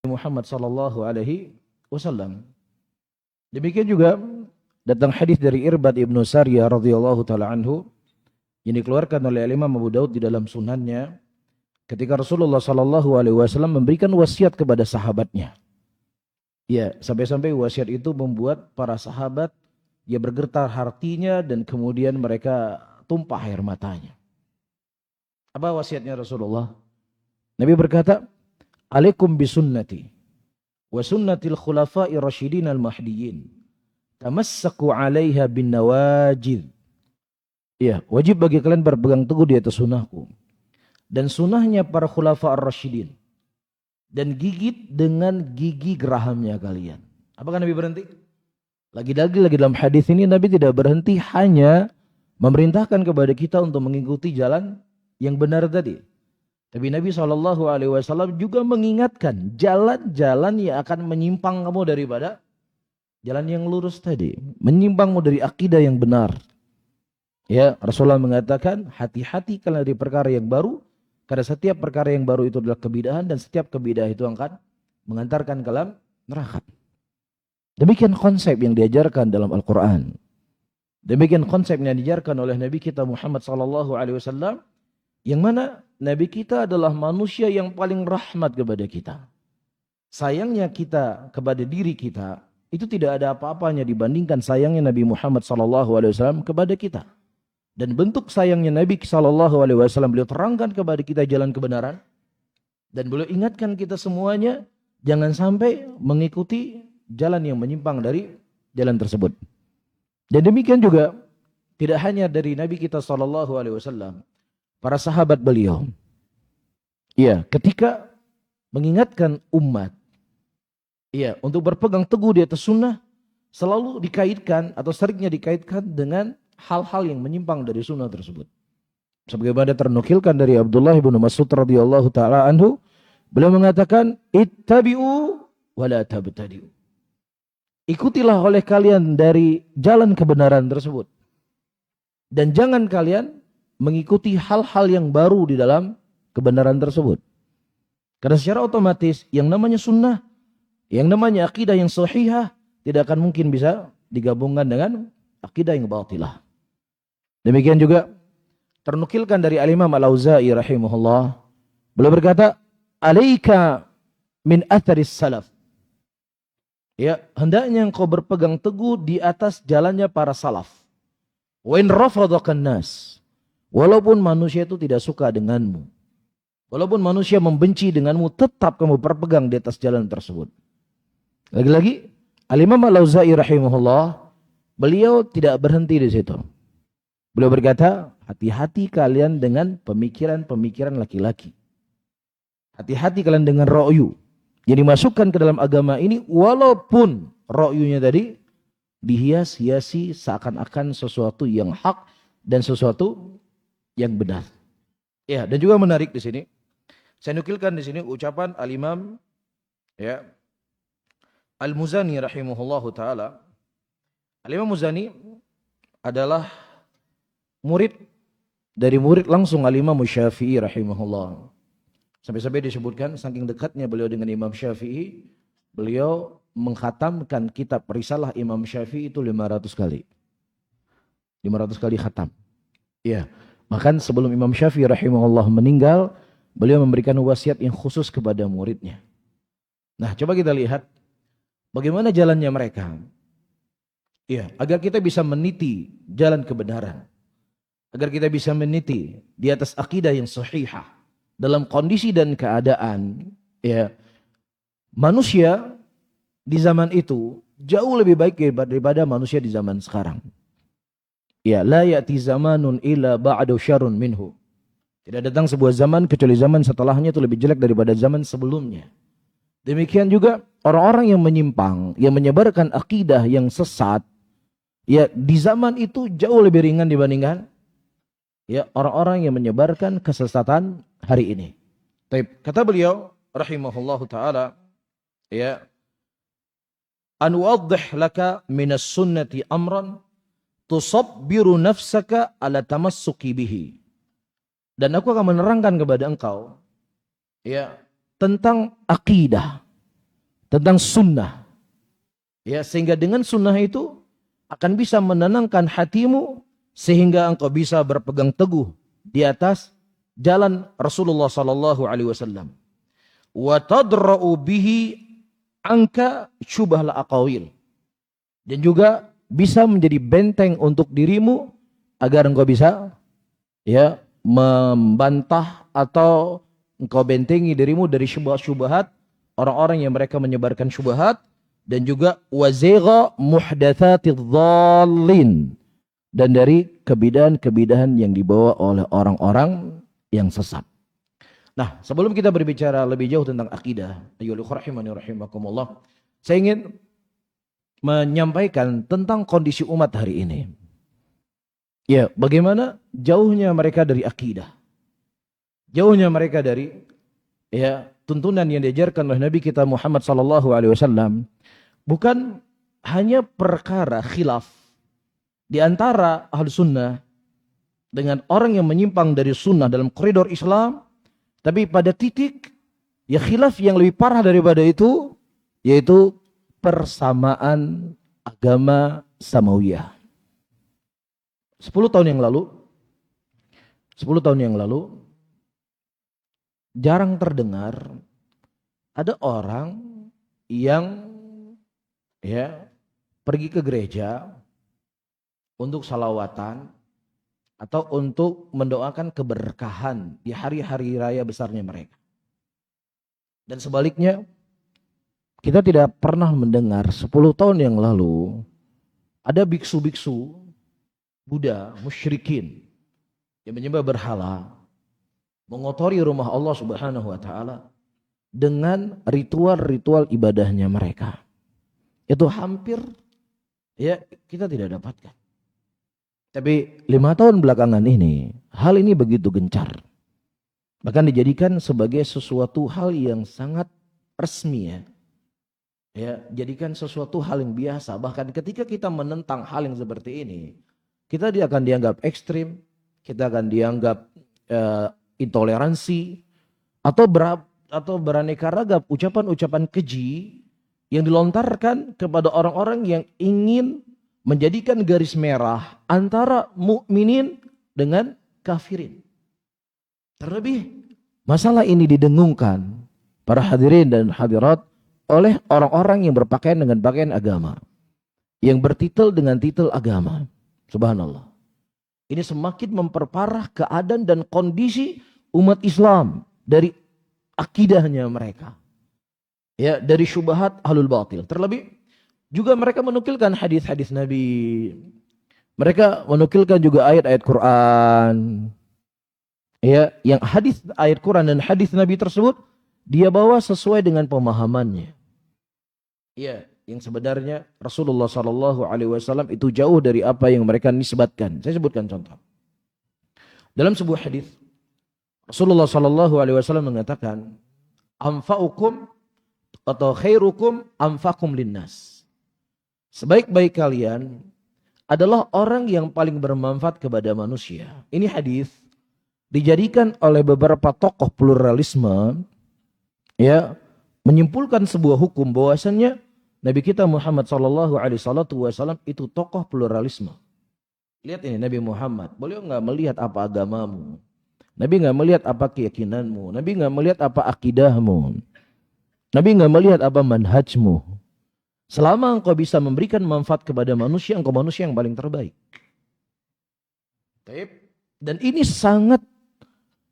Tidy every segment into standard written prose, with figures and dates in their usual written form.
Muhammad sallallahu alaihi wasallam. Demikian juga datang hadis dari Irbad ibnu Sariyah radhiyallahu taala anhu yang dikeluarkan oleh Imam Abu Daud di dalam sunannya ketika Rasulullah sallallahu alaihi wasallam memberikan wasiat kepada sahabatnya. Ya, sampai-sampai wasiat itu membuat para sahabat ya bergetar hatinya dan kemudian mereka tumpah air matanya. Apa wasiatnya Rasulullah? Nabi berkata, "Alaikum bisunnati wa sunnatil khulafa'ir rasyidin al-mahdiyyin. Tamassaku 'alaiha bin nawajid." Ya, wajib bagi kalian berpegang teguh di atas sunnahku dan sunnahnya para khulafa ar-rasyidin. Dan gigit dengan gigi gerahamnya kalian. Apakah Nabi berhenti? Lagi-lagi dalam hadis ini Nabi tidak berhenti, hanya memerintahkan kepada kita untuk mengikuti jalan yang benar tadi. Tapi Nabi SAW juga mengingatkan jalan-jalan yang akan menyimpang kamu daripada jalan yang lurus tadi. Menyimpangmu dari akidah yang benar. Ya, Rasulullah mengatakan hati-hati kalian dari perkara yang baru. Karena setiap perkara yang baru itu adalah kebidahan dan setiap kebidahan itu akan mengantarkan ke dalam neraka. Demikian konsep yang diajarkan dalam Al-Quran. Demikian konsep yang diajarkan oleh Nabi kita Muhammad SAW. Yang mana Nabi kita adalah manusia yang paling rahmat kepada kita. Sayangnya kita kepada diri kita itu tidak ada apa-apanya dibandingkan sayangnya Nabi Muhammad SAW kepada kita. Dan bentuk sayangnya Nabi SAW beliau terangkan kepada kita jalan kebenaran. Dan beliau ingatkan kita semuanya jangan sampai mengikuti jalan yang menyimpang dari jalan tersebut. Dan demikian juga tidak hanya dari Nabi kita SAW, para sahabat beliau. Ya, ketika mengingatkan umat, ya, untuk berpegang teguh di atas sunnah selalu dikaitkan atau seringnya dikaitkan dengan hal-hal yang menyimpang dari sunnah tersebut. Sebagaimana ternukilkan dari Abdullah bin Mas'ud radhiyallahu taala anhu, beliau mengatakan, "Ittabi'u wa la tabtadi'u." Ikutilah oleh kalian dari jalan kebenaran tersebut. Dan jangan kalian mengikuti hal-hal yang baru di dalam kebenaran tersebut. Karena secara otomatis yang namanya sunnah, yang namanya akidah yang sahihah tidak akan mungkin bisa digabungkan dengan akidah yang batilah. Demikian juga ternukilkan dari Al-Imam Al-Auza'i rahimahullah. Beliau berkata, "Alaika min atharis salaf." Ya, hendaknya engkau berpegang teguh di atas jalannya para salaf. Wa in rafadakan nas. Walaupun manusia itu tidak suka denganmu. Walaupun manusia membenci denganmu, tetap kamu berpegang di atas jalan tersebut. Lagi-lagi, Al-Imam Al-Auza'i rahimahullah, beliau tidak berhenti di situ. Beliau berkata, hati-hati kalian dengan pemikiran-pemikiran laki-laki. Hati-hati kalian dengan ro'yu. Yang dimasukkan ke dalam agama ini, walaupun ro'yunya tadi dihias-hiasi seakan-akan sesuatu yang hak dan sesuatu yang benar. Ya, dan juga menarik di sini. Saya nukilkan di sini ucapan Al-Imam ya, Al-Muzani rahimahullahu taala. Al-Imam Muzani adalah murid dari murid langsung Al-Imam Syafi'i rahimahullah. Sampai-sampai disebutkan saking dekatnya beliau dengan Imam Syafi'i, beliau mengkhatamkan kitab risalah Imam Syafi'i itu 500 kali. 500 kali khatam. Iya. Bahkan sebelum Imam Syafi'i rahimahullah meninggal, beliau memberikan wasiat yang khusus kepada muridnya. Nah, coba kita lihat bagaimana jalannya mereka. Iya, agar kita bisa meniti jalan kebenaran. Agar kita bisa meniti di atas akidah yang sahihah dalam kondisi dan keadaan ya manusia di zaman itu jauh lebih baik daripada manusia di zaman sekarang. Ya, la ya'ti zamanun illa ba'du syarrun minhu. Tidak datang sebuah zaman kecuali zaman setelahnya itu lebih jelek daripada zaman sebelumnya. Demikian juga orang-orang yang menyimpang, yang menyebarkan akidah yang sesat, ya di zaman itu jauh lebih ringan dibandingkan ya orang-orang yang menyebarkan kesesatan hari ini. Kata beliau rahimahullahu taala, ya, an uwaddih laka minas sunnati amran tusabbiru nafsaka ala tamassuki bihi. Dan aku akan menerangkan kepada engkau ya tentang akidah tentang sunnah. Ya, sehingga dengan sunnah itu akan bisa menenangkan hatimu sehingga engkau bisa berpegang teguh di atas jalan Rasulullah sallallahu alaihi wasallam. Wa tadra'u bihi angka syubhal aqawil. Dan juga bisa menjadi benteng untuk dirimu agar engkau bisa ya membantah atau engkau bentengi dirimu dari syubhat-syubhat orang-orang yang mereka menyebarkan syubhat, dan juga wazigha muhdatsatidz dhallin, dan dari kebidahan-kebidahan yang dibawa oleh orang-orang yang sesat. Nah, sebelum kita berbicara lebih jauh tentang akidah, ayyuhal rahimani rahimakumullah, saya ingin menyampaikan tentang kondisi umat hari ini. Ya, bagaimana jauhnya mereka dari akidah. Jauhnya mereka dari ya tuntunan yang diajarkan oleh Nabi kita Muhammad sallallahu alaihi wasallam. Bukan hanya perkara khilaf di antara ahlu sunnah dengan orang yang menyimpang dari sunnah dalam koridor Islam, tapi pada titik ya khilaf yang lebih parah daripada itu, yaitu persamaan agama samawiyah. 10 tahun yang lalu jarang terdengar ada orang yang ya pergi ke gereja untuk salawatan atau untuk mendoakan keberkahan di hari-hari raya besarnya mereka. Dan sebaliknya, kita tidak pernah mendengar 10 tahun yang lalu ada biksu-biksu Buddha musyrikin yang menyembah berhala, mengotori rumah Allah Subhanahu wa taala dengan ritual-ritual ibadahnya mereka. Itu hampir ya kita tidak dapatkan. Tapi 5 tahun belakangan ini hal ini begitu gencar. Bahkan dijadikan sebagai sesuatu hal yang sangat resmi ya. Ya, jadikan sesuatu hal yang biasa. Bahkan ketika kita menentang hal yang seperti ini, kita akan dianggap ekstrim, kita akan dianggap intoleransi atau beraneka ragam ucapan-ucapan keji yang dilontarkan kepada orang-orang yang ingin menjadikan garis merah antara mukminin dengan kafirin. Terlebih masalah ini didengungkan para hadirin dan hadirat oleh orang-orang yang berpakaian dengan pakaian agama, yang bertitel dengan titel agama. Subhanallah. Ini semakin memperparah keadaan dan kondisi umat Islam dari akidahnya mereka. Ya, dari syubhat ahlul batil. Terlebih juga mereka menukilkan hadis-hadis Nabi. Mereka menukilkan juga ayat-ayat Quran. Ya, yang hadis ayat Quran dan hadis Nabi tersebut dia bawa sesuai dengan pemahamannya. Ya, yang sebenarnya Rasulullah sallallahu alaihi wasallam itu jauh dari apa yang mereka nisbatkan. Saya sebutkan contoh. Dalam sebuah hadis Rasulullah sallallahu alaihi wasallam mengatakan, "Anfa'ukum atau khairukum anfa'kum linnas." Sebaik-baik kalian adalah orang yang paling bermanfaat kepada manusia. Ini hadis dijadikan oleh beberapa tokoh pluralisme ya menyimpulkan sebuah hukum bahwasannya Nabi kita Muhammad sallallahu alaihi wasallam itu tokoh pluralisme. Lihat ini Nabi Muhammad, beliau enggak melihat apa agamamu. Nabi enggak melihat apa keyakinanmu, Nabi enggak melihat apa akidahmu. Nabi enggak melihat apa manhajmu. Selama engkau bisa memberikan manfaat kepada manusia, engkau manusia yang paling terbaik. Dan ini sangat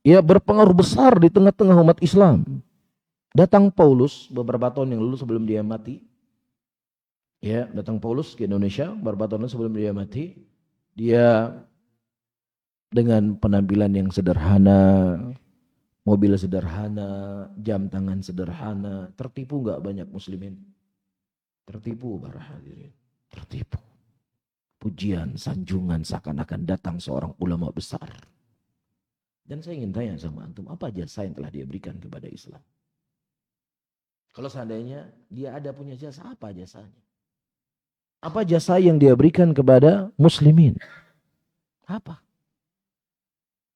ya berpengaruh besar di tengah-tengah umat Islam. Datang Paulus beberapa tahun yang lalu sebelum dia mati. Ya, datang Paulus ke Indonesia beberapa tahun lalu sebelum dia mati. Dia dengan penampilan yang sederhana, mobil sederhana, jam tangan sederhana, tertipu enggak banyak muslimin? Tertipu para hadirin, tertipu. Pujian, sanjungan seakan-akan datang seorang ulama besar. Dan saya ingin tanya sama antum, apa jasa yang telah dia berikan kepada Islam? Kalau seandainya dia ada punya jasa, apa jasanya? Apa jasa yang dia berikan kepada muslimin? Apa?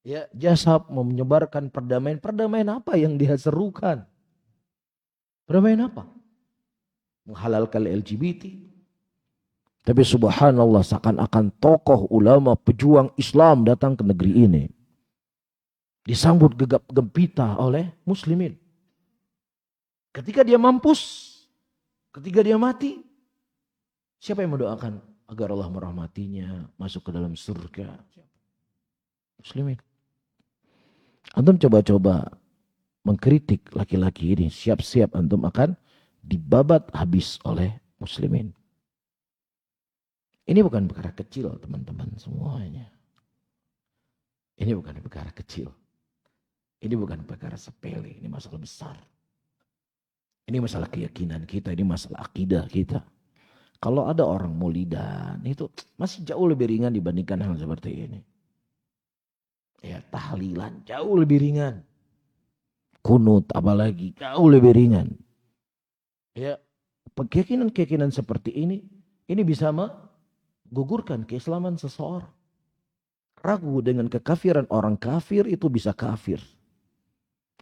Ya, jasa menyebarkan perdamaian. Perdamaian apa yang dia serukan? Perdamaian apa? menghalalkan LGBT. Tapi subhanallah, seakan-akan tokoh ulama pejuang Islam datang ke negeri ini, disambut gegap gempita oleh muslimin. Ketika dia mampus, ketika dia mati, siapa yang mendoakan agar Allah merahmatinya, masuk ke dalam surga? Muslimin. Antum coba-coba mengkritik laki-laki ini, siap-siap antum akan dibabat habis oleh muslimin. Ini bukan perkara kecil teman-teman semuanya. Ini bukan perkara kecil. Ini bukan perkara sepele, ini masalah besar. Ini masalah keyakinan kita, ini masalah akidah kita. Kalau ada orang maulidan itu masih jauh lebih ringan dibandingkan hal seperti ini. Ya, tahlilan jauh lebih ringan. Kunut apalagi jauh lebih ringan. Ya, keyakinan-keyakinan seperti ini bisa menggugurkan keislaman seseorang. Ragu dengan kekafiran orang kafir itu bisa kafir.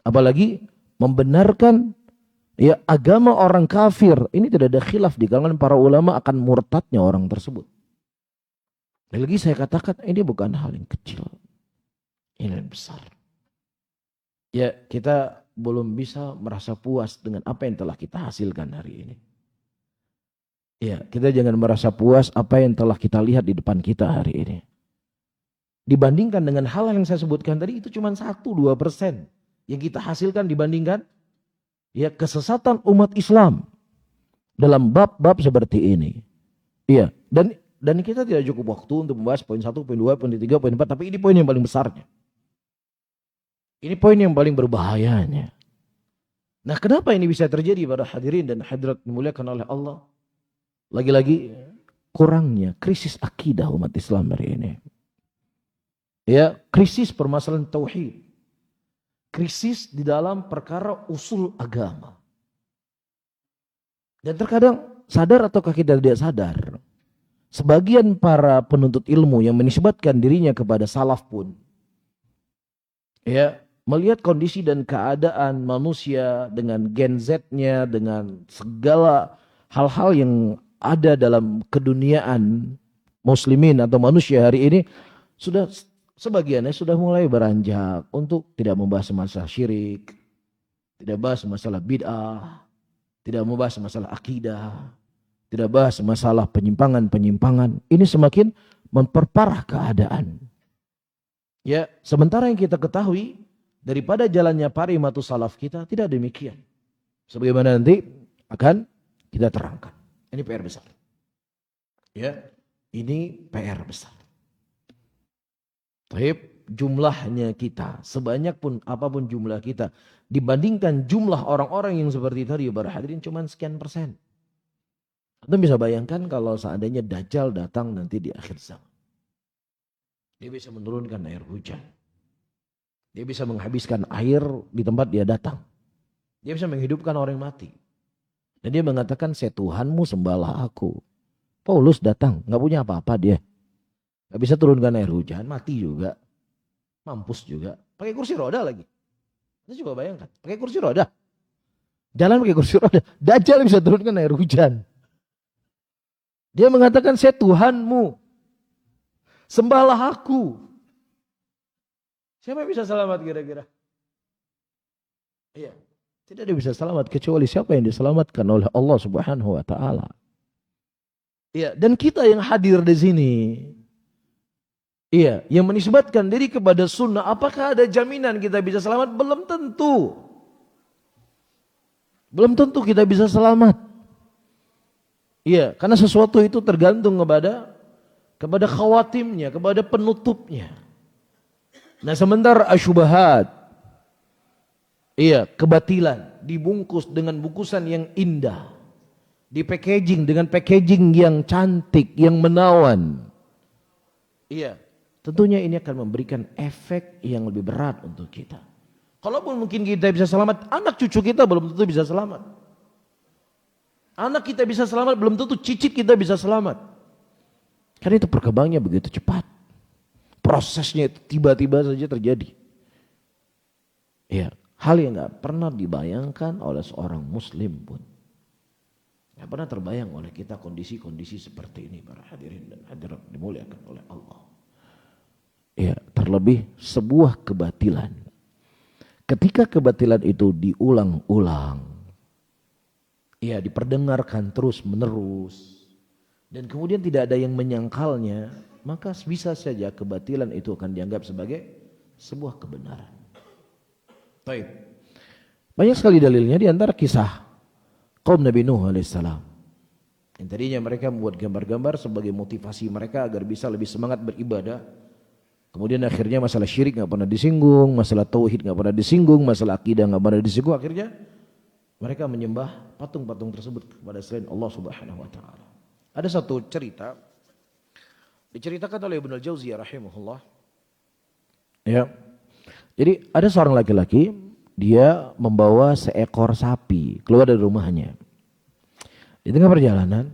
Apalagi membenarkan ya agama orang kafir. Ini tidak ada khilaf di kalangan para ulama akan murtadnya orang tersebut. Dan lagi saya katakan ini bukan hal yang kecil. Ini yang besar. Ya, kita belum bisa merasa puas dengan apa yang telah kita hasilkan hari ini. Ya, kita jangan merasa puas apa yang telah kita lihat di depan kita hari ini. Dibandingkan dengan hal yang saya sebutkan tadi, itu cuma 1-2% yang kita hasilkan dibandingkan ya kesesatan umat Islam dalam bab-bab seperti ini. Iya, dan kita tidak cukup waktu untuk membahas poin 1, poin 2, poin 3, poin 4, tapi ini poin yang paling besarnya. Ini poin yang paling berbahayanya. Nah, kenapa ini bisa terjadi pada hadirin dan hadirat dimuliakan oleh Allah? Lagi-lagi kurangnya krisis akidah umat Islam hari ini. Ya, krisis permasalahan tauhid. Krisis di dalam perkara usul agama. Dan terkadang sadar ataukah kita tidak sadar, sebagian para penuntut ilmu yang menisbatkan dirinya kepada salaf pun, ya, melihat kondisi dan keadaan manusia dengan Gen Z-nya, dengan segala hal-hal yang ada dalam keduniaan muslimin atau manusia hari ini, sebagiannya sudah mulai beranjak untuk tidak membahas masalah syirik, tidak bahas masalah bid'ah, tidak membahas masalah akidah, tidak bahas masalah penyimpangan-penyimpangan. Ini semakin memperparah keadaan. Ya, sementara yang kita ketahui daripada jalannya para imatus salaf kita tidak demikian. Sebagaimana nanti akan kita terangkan. Ini PR besar. Ya, ini PR besar. Baik, jumlahnya kita, sebanyak pun apapun jumlah kita, dibandingkan jumlah orang-orang yang seperti tadi para hadirin cuma sekian persen. Anda bisa bayangkan kalau seandainya Dajjal datang nanti di akhir zaman. Dia bisa menurunkan air hujan. Dia bisa menghabiskan air di tempat dia datang. Dia bisa menghidupkan orang yang mati. Dan dia mengatakan, saya Tuhanmu, sembahlah aku. Paulus datang, gak punya apa-apa dia. Gak bisa turunkan air hujan, mati juga. Mampus juga. Pakai kursi roda lagi. Anda coba bayangkan, pakai kursi roda. Jalan pakai kursi roda. Dajjal bisa turunkan air hujan. Dia mengatakan, saya Tuhanmu, sembahlah aku. Siapa yang bisa selamat kira-kira? Iya. Tidak ada bisa selamat kecuali siapa yang diselamatkan oleh Allah Subhanahu wa taala. Iya, dan kita yang hadir di sini, iya, yang menisbatkan diri kepada sunnah, apakah ada jaminan kita bisa selamat? Belum tentu. Belum tentu kita bisa selamat. Iya, karena sesuatu itu tergantung kepada khawatimnya, kepada penutupnya. Nah, sementara asyubahat, iya, kebatilan dibungkus dengan bungkusan yang indah, di packaging dengan packaging yang cantik, yang menawan. Iya, tentunya ini akan memberikan efek yang lebih berat untuk kita. Kalaupun mungkin kita bisa selamat, anak cucu kita belum tentu bisa selamat. Anak kita bisa selamat, belum tentu cicit kita bisa selamat. Karena itu perkembangannya begitu cepat. Prosesnya itu tiba-tiba saja terjadi. Ya, hal yang gak pernah dibayangkan oleh seorang muslim pun. Tidak pernah terbayang oleh kita kondisi-kondisi seperti ini para hadirin dan hadirat dimuliakan oleh Allah. Ya, terlebih sebuah kebatilan. Ketika kebatilan itu diulang-ulang, ya diperdengarkan terus menerus, dan kemudian tidak ada yang menyangkalnya, maka bisa saja kebatilan itu akan dianggap sebagai sebuah kebenaran. Baik. Banyak sekali dalilnya, di antara kisah kaum Nabi Nuh alaihissalam. Yang tadinya mereka membuat gambar-gambar sebagai motivasi mereka agar bisa lebih semangat beribadah. Kemudian akhirnya masalah syirik nggak pernah disinggung, masalah tauhid nggak pernah disinggung, masalah akidah nggak pernah disinggung. Akhirnya mereka menyembah patung-patung tersebut kepada selain Allah Subhanahu Wa Taala. Ada satu cerita diceritakan oleh Ibnu Al-Jauziyah rahimahullah. Ya, jadi ada seorang laki-laki, dia membawa seekor sapi keluar dari rumahnya. Di tengah perjalanan,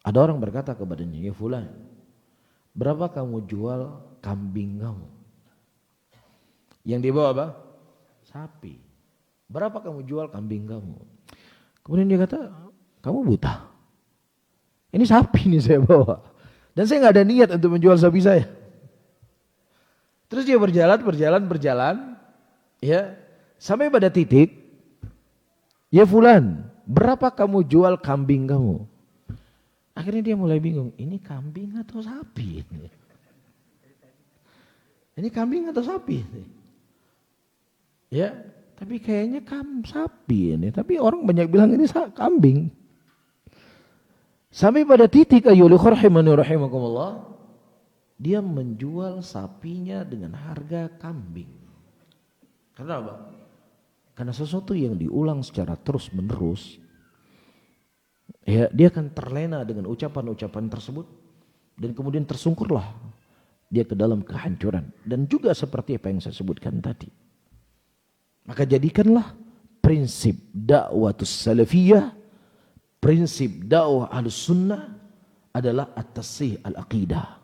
ada orang berkata kepadanya, "Ya fulan, berapa kamu jual kambing kamu?" Yang dibawa apa? Sapi. "Berapa kamu jual kambing kamu?" Kemudian dia kata, "Kamu buta. Ini sapi nih saya bawa. Dan saya nggak ada niat untuk menjual sapi saya." Terus dia berjalan, ya, sampai pada titik, "Ya fulan, berapa kamu jual kambing kamu?" Akhirnya dia mulai bingung, ini kambing atau sapi? Ini kambing atau sapi? Ya, tapi kayaknya sapi ini. Tapi orang banyak bilang ini kambing. Sampai pada titik ayyuhal rahimani rahimakumullah, dia menjual sapinya dengan harga kambing. Karena apa? Karena sesuatu yang diulang secara terus menerus, ya, dia akan terlena dengan ucapan-ucapan tersebut, dan kemudian tersungkurlah dia ke dalam kehancuran. Dan juga seperti apa yang saya sebutkan tadi. Maka jadikanlah prinsip dakwatus salafiyah, prinsip dakwah Ahlus Sunnah adalah at-tasih al-aqidah.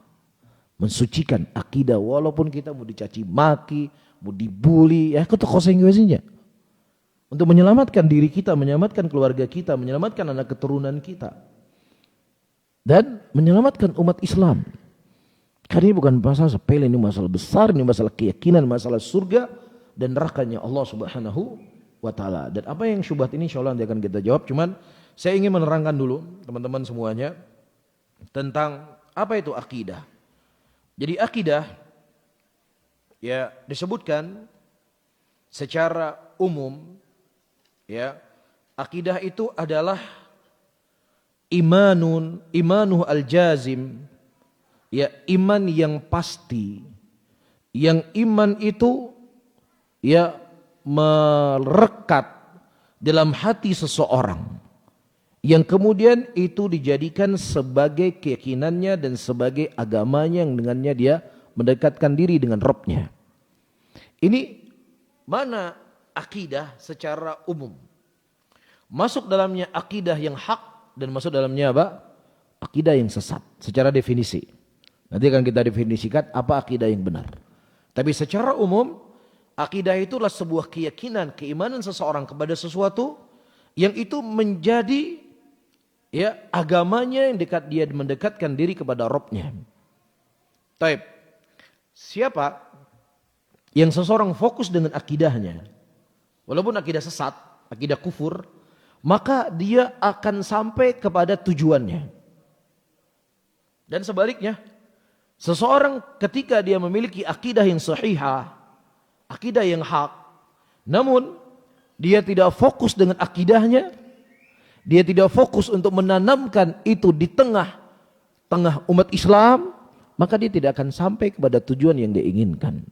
Mensucikan akidah walaupun kita mau dicaci maki, mau dibully, ya itu konsekuensinya. Untuk menyelamatkan diri kita, menyelamatkan keluarga kita, menyelamatkan anak keturunan kita. Dan menyelamatkan umat Islam. Karena ini bukan masalah sepele, ini masalah besar, ini masalah keyakinan, masalah surga dan nerakanya Allah Subhanahu wa Ta'ala. Dan apa yang syubhat ini insya Allah nanti akan kita jawab. Cuman saya ingin menerangkan dulu teman-teman semuanya tentang apa itu akidah. Jadi akidah, ya, disebutkan secara umum, ya, akidah itu adalah imanuh al-jazim, ya, iman yang pasti, yang iman itu, ya, melekat dalam hati seseorang, yang kemudian itu dijadikan sebagai keyakinannya dan sebagai agamanya yang dengannya dia mendekatkan diri dengan Rabb-nya. Ini mana akidah secara umum. Masuk dalamnya akidah yang hak dan masuk dalamnya apa? Akidah yang sesat secara definisi. Nanti akan kita definisikan apa akidah yang benar. Tapi secara umum, akidah itulah sebuah keyakinan, keimanan seseorang kepada sesuatu yang itu menjadi, ya, agamanya yang dia mendekatkan diri kepada Rabb-nya. Taib. Siapa yang seseorang fokus dengan akidahnya, walaupun akidah sesat, akidah kufur, maka dia akan sampai kepada tujuannya. Dan sebaliknya, seseorang ketika dia memiliki akidah yang sahihah, akidah yang hak, namun dia tidak fokus dengan akidahnya, dia tidak fokus untuk menanamkan itu di tengah umat Islam, maka dia tidak akan sampai kepada tujuan yang dia inginkan.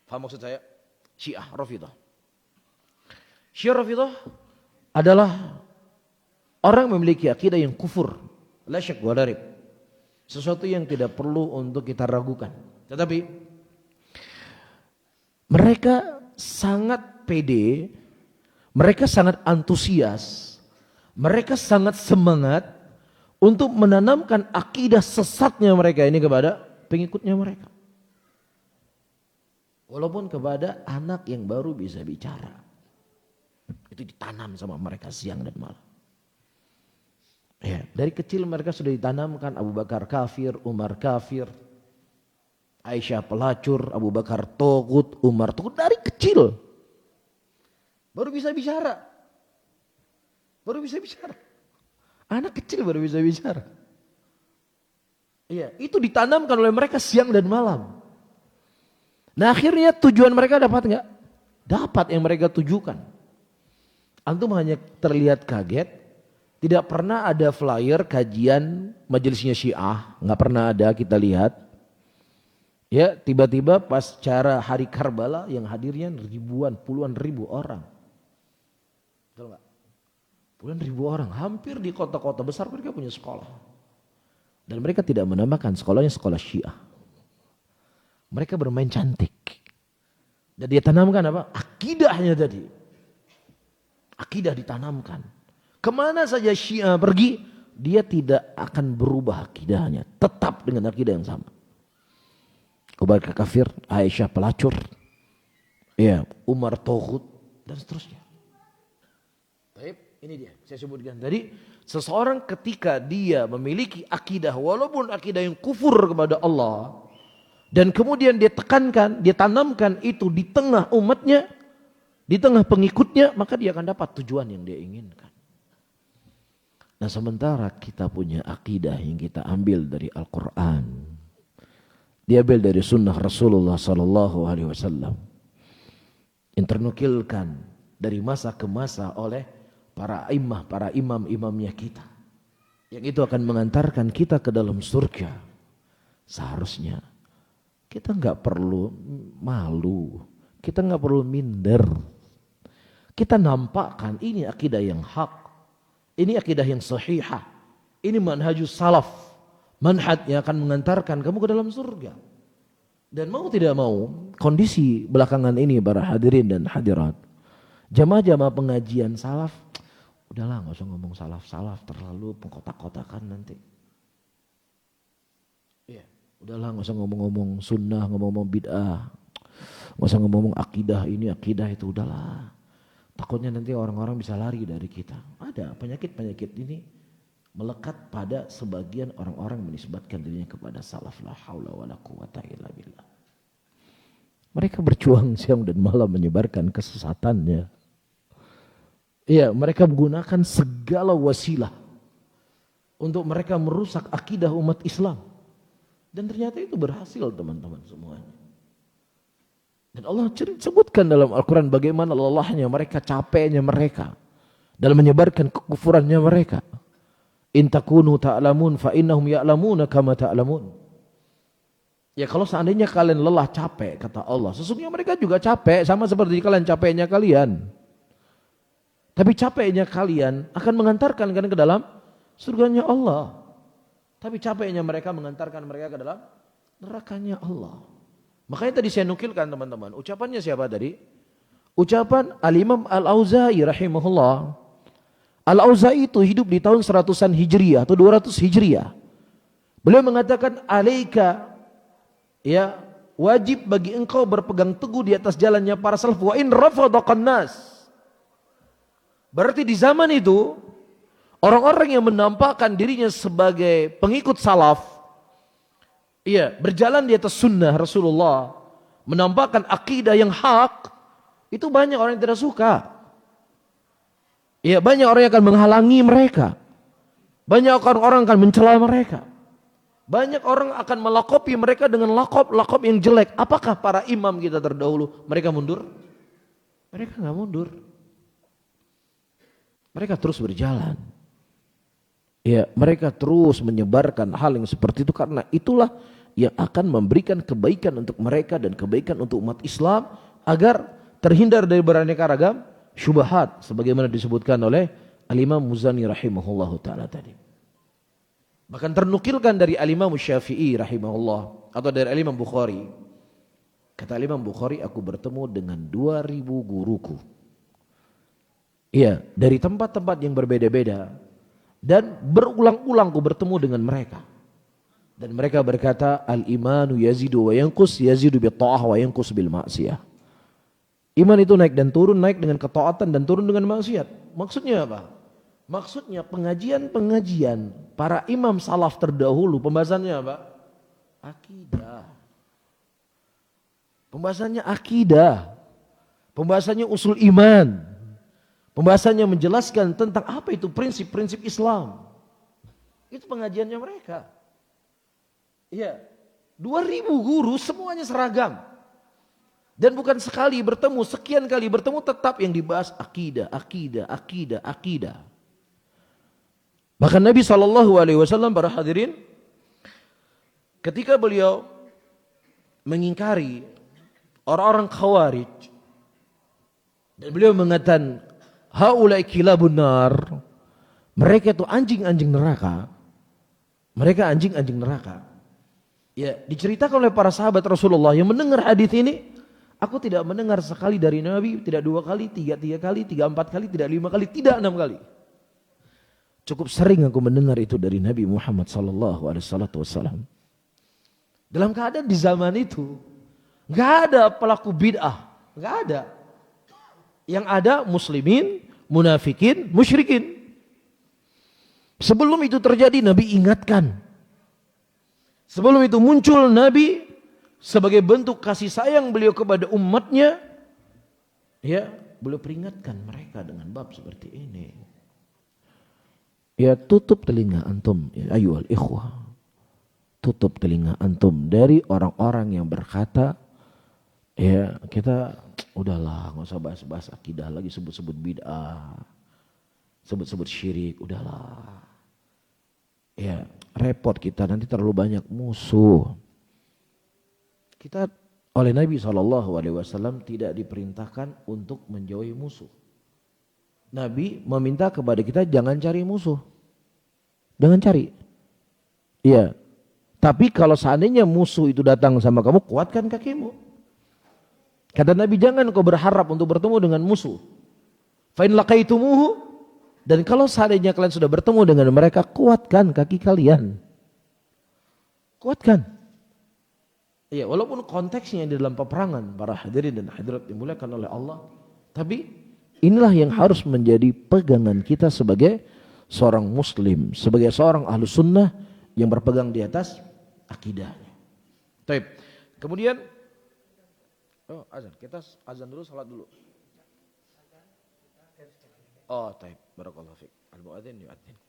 Faham maksud saya? Syiah Rafidhah. Syiah Rafidhah adalah orang memiliki akidah yang kufur, la syak wa la raib. Sesuatu yang tidak perlu untuk kita ragukan. Tetapi mereka sangat pede, mereka sangat antusias, mereka sangat semangat untuk menanamkan akidah sesatnya mereka ini kepada pengikutnya mereka. Walaupun kepada anak yang baru bisa bicara. Itu ditanam sama mereka siang dan malam. Ya, dari kecil mereka sudah ditanamkan Abu Bakar kafir, Umar kafir, Aisyah pelacur, Abu Bakar togut, Umar togut dari kecil. Baru bisa bicara. Baru bisa bicara. Anak kecil baru bisa bicara. Iya, itu ditanamkan oleh mereka siang dan malam. Nah akhirnya tujuan mereka dapat enggak? Dapat yang mereka tujukan. Antum hanya terlihat kaget. Tidak pernah ada flyer kajian majelisnya Syiah. Enggak pernah ada kita lihat. Ya tiba-tiba pas cara hari Karbala yang hadirnya ribuan, puluhan ribu orang. Betul enggak? Puluhan ribu orang. Hampir di kota-kota besar mereka punya sekolah. Dan mereka tidak menamakan sekolahnya sekolah Syiah. Mereka bermain cantik. Dan dia tanamkan apa? Akidahnya tadi. Akidah ditanamkan. Kemana saja Syiah pergi, dia tidak akan berubah akidahnya. Tetap dengan akidah yang sama. Abu Bakar kafir, Aisyah pelacur, ya, Umar toghut, dan seterusnya. Baik, ini dia saya sebutkan. Jadi seseorang ketika dia memiliki akidah, walaupun akidah yang kufur kepada Allah, dan kemudian dia tekankan, dia tanamkan itu di tengah umatnya, di tengah pengikutnya, maka dia akan dapat tujuan yang dia inginkan. Nah sementara kita punya akidah yang kita ambil dari Al-Quran, diambil dari sunnah Rasulullah SAW, yang ternukilkan dari masa ke masa oleh para imam-imamnya kita, yang itu akan mengantarkan kita ke dalam surga. Seharusnya kita nggak perlu malu, kita nggak perlu minder, kita nampakkan ini akidah yang hak. Ini akidah yang sahihah. Ini manhajus salaf. Manhaj yang akan mengantarkan kamu ke dalam surga. Dan mau tidak mau, kondisi belakangan ini para hadirin dan hadirat, jamaah-jamaah pengajian salaf, udahlah gak usah ngomong salaf-salaf, terlalu pengkotak-kotakan nanti. Iya, udahlah gak usah ngomong-ngomong sunnah, ngomong-ngomong bid'ah, gak usah ngomong akidah ini, akidah itu, udahlah. Takutnya nanti orang-orang bisa lari dari kita. Ada penyakit-penyakit ini melekat pada sebagian orang-orang menisbatkan dirinya kepada salaf. La haula wala quwata illa billah. Mereka berjuang siang dan malam menyebarkan kesesatannya. Iya, mereka menggunakan segala wasilah untuk mereka merusak akidah umat Islam. Dan ternyata itu berhasil teman-teman semuanya. Dan Allah sebutkan dalam Al-Quran bagaimana lelahnya mereka, capeknya mereka dalam menyebarkan kekufurannya mereka. In takunu ta'lamun fa innahum ya'lamuna kama ta'lamun. Ya kalau seandainya kalian lelah, capek, kata Allah, sesungguhnya mereka juga capek sama seperti kalian, capeknya kalian. Tapi capeknya kalian akan mengantarkan kalian ke dalam surganya Allah. Tapi capeknya mereka mengantarkan mereka ke dalam nerakanya Allah. Makanya tadi saya nukilkan teman-teman, ucapannya siapa tadi? Ucapan Al-Imam Al-Auza'i rahimahullah. Al-Auza'i itu hidup di tahun 100-an Hijriah atau 200 Hijriah. Beliau mengatakan, alaika, ya, wajib bagi engkau berpegang teguh di atas jalannya para salaf, wa in rafadaqan nas. Berarti di zaman itu orang-orang yang menampakkan dirinya sebagai pengikut salaf, iya, berjalan di atas sunnah Rasulullah, menampakkan akidah yang hak, itu banyak orang yang tidak suka. Iya, banyak orang yang akan menghalangi mereka. Banyak orang akan mencela mereka. Banyak orang akan melakopi mereka dengan lakop yang jelek. Apakah para imam kita terdahulu mereka mundur? Mereka nggak mundur. Mereka terus berjalan. Ya, mereka terus menyebarkan hal yang seperti itu karena itulah yang akan memberikan kebaikan untuk mereka dan kebaikan untuk umat Islam agar terhindar dari beraneka ragam syubhat sebagaimana disebutkan oleh Al-Imam Muzani rahimahullahu taala tadi. Bahkan ternukilkan dari Al-Imam Syafi'i rahimahullah atau dari Al-Imam Bukhari. Kata Al-Imam Bukhari, aku bertemu dengan 2000 guruku. Iya, dari tempat-tempat yang berbeda-beda. Dan berulang-ulang aku bertemu dengan mereka. Dan mereka berkata, al-imanu yazidu wa yanqus, yazidu bi ta'ah wa yanqus bil ma'siyah. Iman itu naik dan turun, naik dengan ketaatan dan turun dengan maksiat. Maksudnya apa? Maksudnya pengajian-pengajian para imam salaf terdahulu, pembahasannya apa? Akidah. Pembahasannya akidah. Pembahasannya usul iman. Pembahasannya menjelaskan tentang apa itu prinsip-prinsip Islam. Itu pengajiannya mereka. Iya. 2000 guru semuanya seragam. Dan bukan sekali bertemu, sekian kali bertemu tetap yang dibahas akidah, akidah, akidah, akidah. Bahkan Nabi SAW para hadirin, ketika beliau mengingkari orang-orang Khawarij, dan beliau mengatakan haulai kilabun nar, mereka itu anjing-anjing neraka. Mereka anjing-anjing neraka. Ya, diceritakan oleh para sahabat Rasulullah yang mendengar hadis ini, aku tidak mendengar sekali dari Nabi, tidak 2 kali, 3 kali, 3 4 kali, tidak 5 kali, tidak 6 kali. Cukup sering aku mendengar itu dari Nabi Muhammad sallallahu alaihi wasallam. Dalam keadaan di zaman itu enggak ada pelaku bid'ah, enggak ada. Yang ada muslimin, munafikin, musyrikin. Sebelum itu terjadi Nabi ingatkan. Sebelum itu muncul Nabi sebagai bentuk kasih sayang beliau kepada umatnya, ya, beliau peringatkan mereka dengan bab seperti ini. Ya, tutup telinga antum, ya ayyuhal ikhwah. Tutup telinga antum dari orang-orang yang berkata, ya kita udahlah nggak usah bahas-bahas akidah lagi, sebut-sebut bid'ah, sebut-sebut syirik, udahlah. Ya, repot kita, nanti terlalu banyak musuh. Kita oleh Nabi SAW tidak diperintahkan untuk menjauhi musuh. Nabi meminta kepada kita jangan cari musuh. Jangan cari. Iya. Tapi kalau seandainya musuh itu datang sama kamu, kuatkan kakimu. Kata Nabi, jangan kau berharap untuk bertemu dengan musuh. Fa in laqaitumuhu, dan kalau seandainya kalian sudah bertemu dengan mereka, kuatkan kaki kalian. Kuatkan. Iya, walaupun konteksnya di dalam peperangan para hadirin dan hadirat dimuliakan oleh Allah, tapi inilah yang harus menjadi pegangan kita sebagai seorang muslim, sebagai seorang ahlu sunnah yang berpegang di atas akidahnya. Taib. Kemudian, azan. Kita azan dulu, salat dulu. Oh, taib. Barakallahu fiik. Al-muadzin yu'adzin.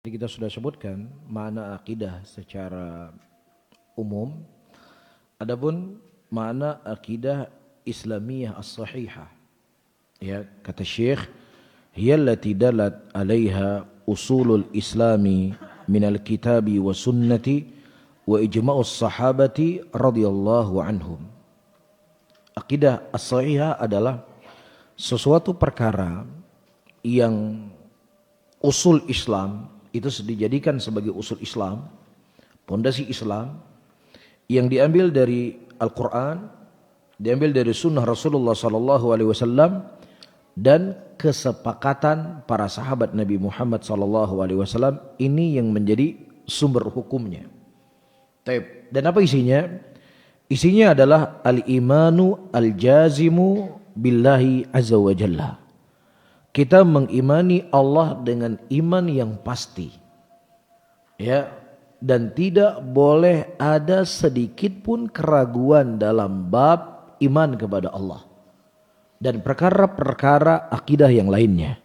Jadi kita sudah sebutkan makna akidah secara umum. Adapun makna akidah Islamiyah as-sahihah, ya, kata Syekh, hiya allati dalat 'alaiha usulul islami minal kitabi wa sunnati wa ijma'us sahabati radhiyallahu anhum. Akidah as-sahihah adalah sesuatu perkara yang usul Islam itu dijadikan sebagai usul Islam, pondasi Islam yang diambil dari Al-Quran, diambil dari sunnah Rasulullah SAW dan kesepakatan para sahabat Nabi Muhammad SAW. Ini yang menjadi sumber hukumnya. Dan apa isinya? Isinya adalah al-imanu al-jazimu billahi azza wa jalla. Kita mengimani Allah dengan iman yang pasti, ya, dan tidak boleh ada sedikit pun keraguan dalam bab iman kepada Allah dan perkara-perkara akidah yang lainnya.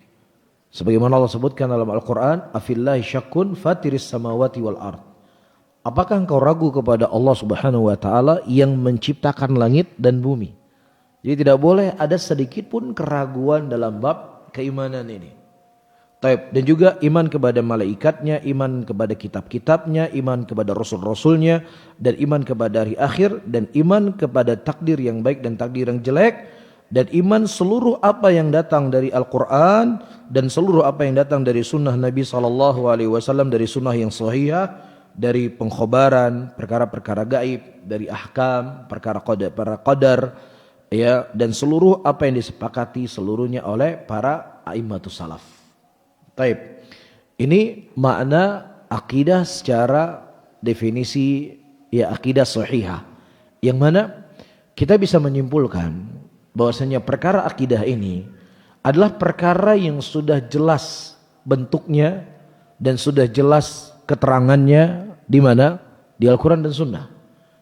Sebagaimana Allah sebutkan dalam Al-Quran, afillahi syakkun fatiris samawati wal ard. Apakah engkau ragu kepada Allah Subhanahu wa taala yang menciptakan langit dan bumi? Jadi tidak boleh ada sedikit pun keraguan dalam bab keimanan ini. Dan juga iman kepada malaikatnya, iman kepada kitab-kitabnya, iman kepada rasul-rasulnya, dan iman kepada hari akhir, dan iman kepada takdir yang baik dan takdir yang jelek, dan iman seluruh apa yang datang dari Al-Quran dan seluruh apa yang datang dari sunnah Nabi SAW, dari sunnah yang sahihah, dari pengkhabaran perkara-perkara gaib, dari ahkam perkara qadar, ya, dan seluruh apa yang disepakati seluruhnya oleh para a'immatus salaf. Taib. Ini makna akidah secara definisi, ya, akidah sahihah, yang mana kita bisa menyimpulkan bahwasanya perkara akidah ini adalah perkara yang sudah jelas bentuknya dan sudah jelas keterangannya di mana? Di Al-Quran dan Sunnah.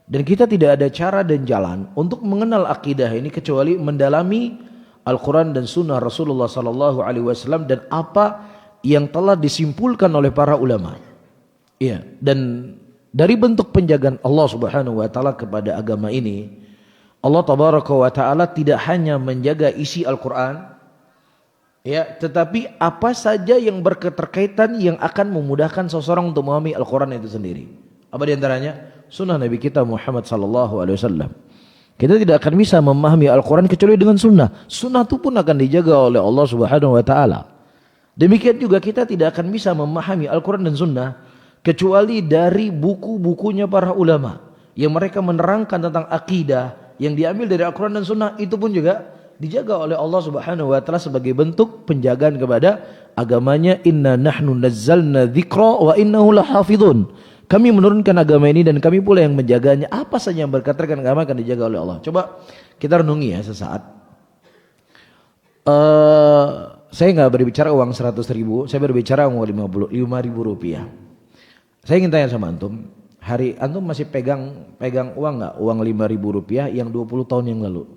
Dan kita tidak ada cara dan jalan untuk mengenal akidah ini kecuali mendalami Al-Quran dan Sunnah Rasulullah SAW dan apa yang telah disimpulkan oleh para ulama. Iya. Dan dari bentuk penjagaan Allah Subhanahu Wa Taala kepada agama ini, Allah Tabaraka Wa Taala tidak hanya menjaga isi Al-Quran, ya, tetapi apa saja yang berketerkaitan yang akan memudahkan seseorang untuk memahami Al-Quran itu sendiri. Apa diantaranya? Sunnah Nabi kita Muhammad SAW. Kita tidak akan bisa memahami Al-Quran kecuali dengan sunnah. Sunnah itu pun akan dijaga oleh Allah Subhanahu Wa Taala. Demikian juga kita tidak akan bisa memahami Al-Quran dan sunnah kecuali dari buku-bukunya para ulama yang mereka menerangkan tentang akidah yang diambil dari Al-Quran dan sunnah. Itu pun juga dijaga oleh Allah Subhanahu Wa Taala sebagai bentuk penjagaan kepada agamanya. Inna nahnu nazzalna dzikra wa innahu lahafidhun. Kami menurunkan agama ini dan kami pula yang menjaganya. Apa saja yang berkaitan agama akan dijaga oleh Allah. Coba kita renungi ya sesaat. Saya nggak berbicara uang 100.000, saya berbicara uang 5.000 rupiah. Saya ingin tanya sama antum, antum masih pegang uang nggak? Uang 5.000 rupiah yang 20 tahun yang lalu?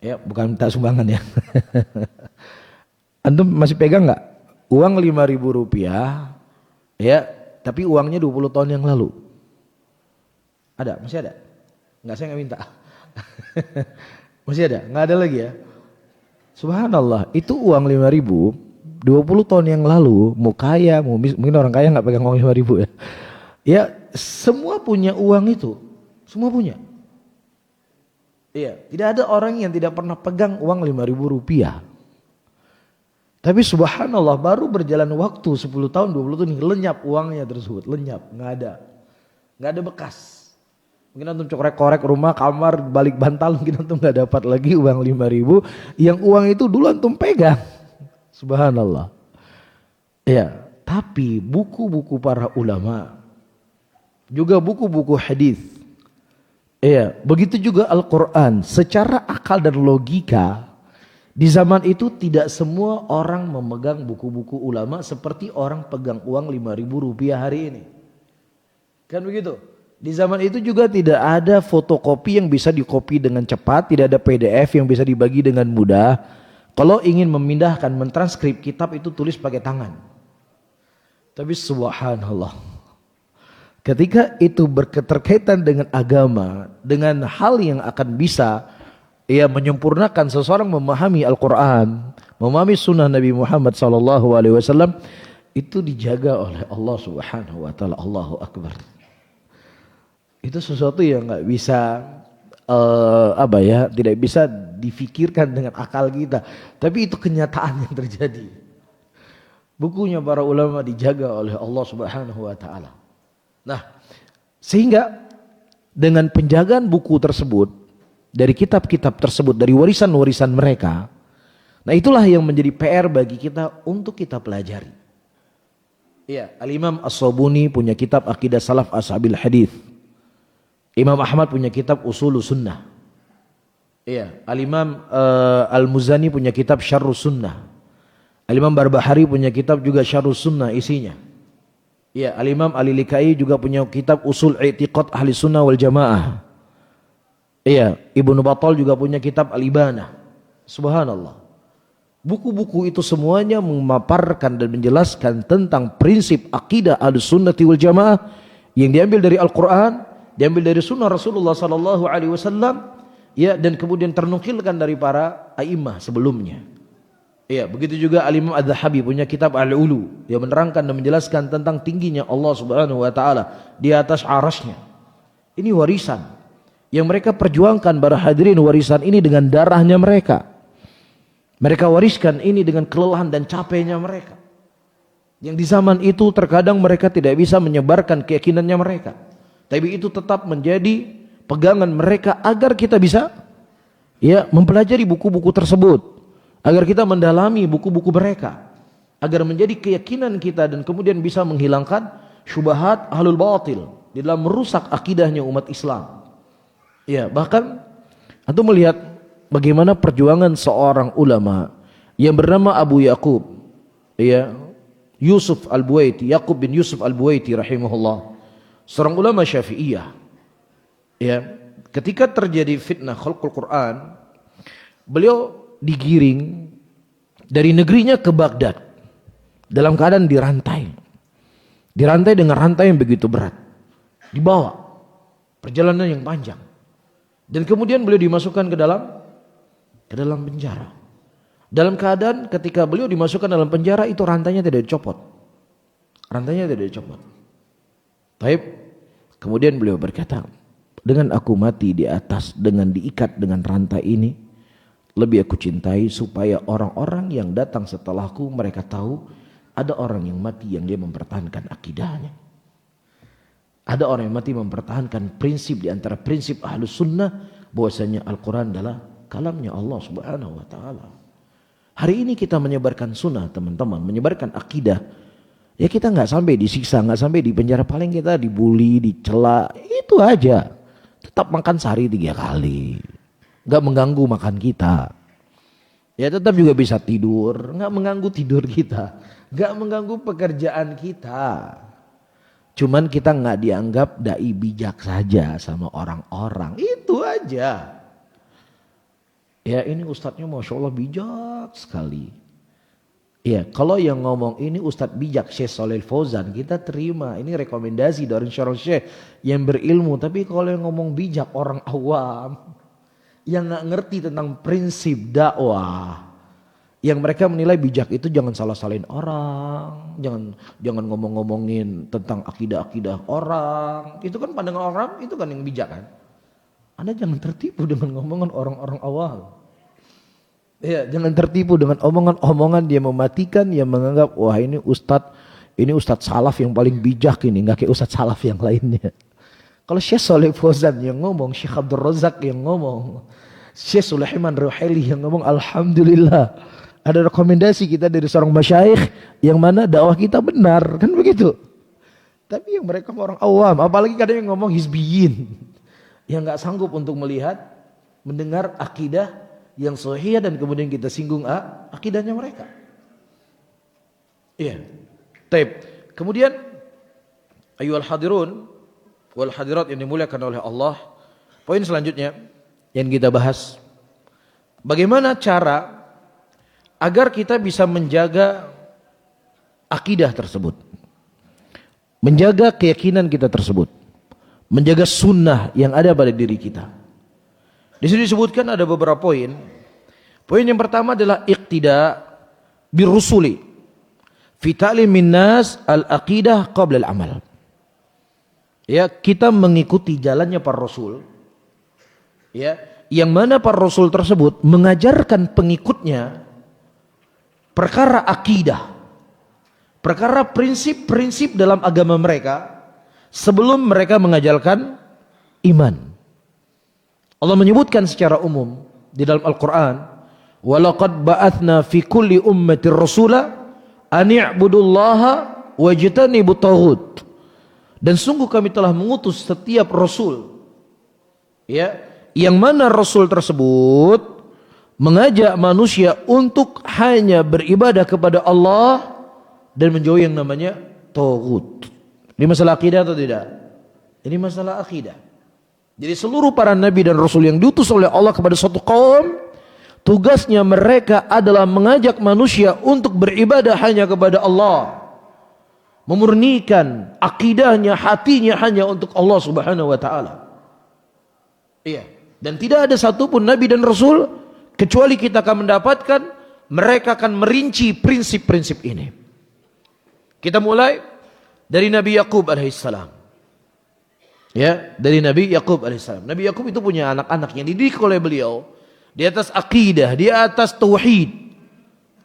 Ya, bukan minta sumbangan ya. Antum masih pegang nggak uang 5.000 rupiah? Ya. Tapi uangnya 20 tahun yang lalu. Ada? Masih ada? Enggak, saya enggak minta. Masih ada? Enggak ada lagi ya? Subhanallah, itu uang 5.000 20 tahun yang lalu, mau kaya, mungkin orang kaya enggak pegang uang 5.000 ya. Ya, semua punya uang itu. Semua punya. Iya, tidak ada orang yang tidak pernah pegang uang 5.000 rupiah. Tapi subhanallah baru berjalan waktu 10 tahun 20 tahun lenyap uangnya tersebut, lenyap, nggak ada bekas. Mungkin antum korek-korek rumah, kamar, balik bantal, mungkin antum nggak dapat lagi uang 5.000 yang uang itu dulu antum pegang. Subhanallah. Ya, tapi buku-buku para ulama, juga buku-buku hadis, ya, begitu juga Al-Quran, secara akal dan logika. Di zaman itu tidak semua orang memegang buku-buku ulama seperti orang pegang uang 5.000 rupiah hari ini. Kan begitu? Di zaman itu juga tidak ada fotokopi yang bisa dikopi dengan cepat, tidak ada PDF yang bisa dibagi dengan mudah. Kalau ingin memindahkan, mentranskrip kitab itu tulis pakai tangan. Tapi subhanallah, ketika itu berketerkaitan dengan agama, dengan hal yang akan bisa menyempurnakan seseorang memahami Al-Quran, memahami sunnah Nabi Muhammad SAW, itu dijaga oleh Allah Subhanahu Wa Taala. Allahu Akbar. Itu sesuatu yang nggak bisa tidak bisa difikirkan dengan akal kita, tapi itu kenyataan yang terjadi. Bukunya para ulama dijaga oleh Allah Subhanahu Wa Taala. Nah, sehingga dengan penjagaan buku tersebut, dari kitab-kitab tersebut, dari warisan-warisan mereka, nah itulah yang menjadi PR bagi kita untuk kita pelajari. Iya, Al-Imam As-Sabuni punya kitab Aqidah Salaf Ashabil Hadith. Imam Ahmad punya kitab Usulus Sunnah. Iya, Al-Imam Al-Muzani punya kitab Syarrus Sunnah. Al-Imam Barbahari punya kitab juga Syarrus Sunnah isinya. Iya, Al-Imam Al-Lalikai juga punya kitab Usul I'tiqad Ahli Sunnah wal Jamaah. Iya, Ibnu Battal juga punya kitab Al-Ibanah. Subhanallah. Buku-buku itu semuanya memaparkan dan menjelaskan tentang prinsip akidah Ahlussunnati wal Jamaah yang diambil dari Al-Quran, diambil dari sunnah Rasulullah sallallahu alaihi wasallam, ya, dan kemudian ternukilkan dari para a'immah sebelumnya. Ya, begitu juga Al-Imam Az-Zahabi punya kitab Al-Ulu yang menerangkan dan menjelaskan tentang tingginya Allah Subhanahu wa taala di atas arasy-Nya. Ini warisan yang mereka perjuangkan, para hadirin, warisan ini dengan darahnya mereka. Mereka wariskan ini dengan kelelahan dan capeknya mereka. Yang di zaman itu terkadang mereka tidak bisa menyebarkan keyakinannya mereka, tapi itu tetap menjadi pegangan mereka agar kita bisa mempelajari buku-buku tersebut, agar kita mendalami buku-buku mereka, agar menjadi keyakinan kita dan kemudian bisa menghilangkan syubhat ahlul batil di dalam merusak akidahnya umat Islam. Ya, bahkan antum melihat bagaimana perjuangan seorang ulama yang bernama Abu Yaqub, Yusuf Al-Buwaiti, Yaqub bin Yusuf Al-Buwaiti rahimahullah, seorang ulama Syafi'iyah. Ya, ketika terjadi fitnah khalqul Quran, beliau digiring dari negerinya ke Baghdad dalam keadaan dirantai dengan rantai yang begitu berat, dibawa perjalanan yang panjang, dan kemudian beliau dimasukkan ke dalam penjara. Dalam keadaan ketika beliau dimasukkan dalam penjara itu rantainya tidak dicopot, Taib. Kemudian beliau berkata, dengan aku mati di atas dengan diikat dengan rantai ini, lebih aku cintai supaya orang-orang yang datang setelahku mereka tahu ada orang yang mati yang dia mempertahankan akidahnya. Ada orang yang mati mempertahankan prinsip di antara prinsip Ahlus Sunnah, bahwasanya Al-Quran adalah kalamnya Allah Subhanahu wa taala. Hari ini kita menyebarkan sunnah, teman-teman, menyebarkan akidah, ya kita nggak sampai disiksa, nggak sampai di penjara, paling kita dibully, dicela, itu aja. Tetap makan sehari 3 kali. Gak mengganggu makan kita, ya tetap juga bisa tidur, gak mengganggu tidur kita, gak mengganggu pekerjaan kita. Cuman kita gak dianggap dai bijak saja sama orang-orang, itu aja. Ya ini ustadznya Masya Allah bijak sekali. Ya kalau yang ngomong ini ustadz bijak Syekh Shalih Fauzan, kita terima, ini rekomendasi dari seorang syekh yang berilmu. Tapi kalau yang ngomong bijak orang awam yang nggak ngerti tentang prinsip dakwah, yang mereka menilai bijak itu jangan salah-salahin orang, jangan ngomong-ngomongin tentang akidah-akidah orang. Itu kan pandangan orang, itu kan yang bijak kan. Anda jangan tertipu dengan ngomongan orang-orang awal. Ya, jangan tertipu dengan omongan-omongan dia mematikan, yang menganggap wah ini ustadz salaf yang paling bijak ini, nggak kayak ustadz salaf yang lainnya. Kalau Syekh Shalih Fauzan yang ngomong, Syekh Abdul Razak yang ngomong, Syekh Sulaiman Ruhaili yang ngomong, alhamdulillah ada rekomendasi kita dari seorang masyayikh yang mana dakwah kita benar, kan begitu. Tapi yang mereka orang awam, apalagi kadang yang ngomong hizbiyin, yang nggak sanggup untuk melihat, mendengar akidah yang sahih dan kemudian kita singgung akidahnya mereka. Iya. Taib. Kemudian ayyuhal hadirun wal hadirat yang dimuliakan oleh Allah, poin selanjutnya yang kita bahas, bagaimana cara agar kita bisa menjaga akidah tersebut. menjaga keyakinan kita tersebut, menjaga sunnah yang ada pada diri kita. Di sini disebutkan ada beberapa poin. Poin yang pertama adalah iqtida birrusuli fi ta'limin nas al-aqidah qabla al-amal. Ya, kita mengikuti jalannya para rasul. Ya, yang mana para rasul tersebut mengajarkan pengikutnya perkara akidah, perkara prinsip-prinsip dalam agama mereka sebelum mereka mengajarkan iman. Allah menyebutkan secara umum di dalam Al-Quran, وَلَقَدْ بَعَثْنَا فِي كُلِّ أُمَّةٍ رَسُولًا أَنِ اعْبُدُوا اللَّهَ وَاجْتَنِبُوا الطَّاغُوتَ. Dan sungguh kami telah mengutus setiap rasul, ya, yang mana rasul tersebut mengajak manusia untuk hanya beribadah kepada Allah dan menjauhi yang namanya taghut. Ini masalah akidah atau tidak? Ini masalah akidah. Jadi seluruh para nabi dan rasul yang diutus oleh Allah kepada suatu kaum, tugasnya mereka adalah mengajak manusia untuk beribadah hanya kepada Allah, memurnikan akidahnya, hatinya hanya untuk Allah Subhanahu wa taala. Iya, dan tidak ada satupun nabi dan rasul kecuali kita akan mendapatkan mereka akan merinci prinsip-prinsip ini. Kita mulai dari Nabi Yakub alaihissalam. Ya, dari Nabi Yakub alaihissalam. Nabi Yakub itu punya anak-anak yang dididik oleh beliau di atas akidah, di atas tauhid,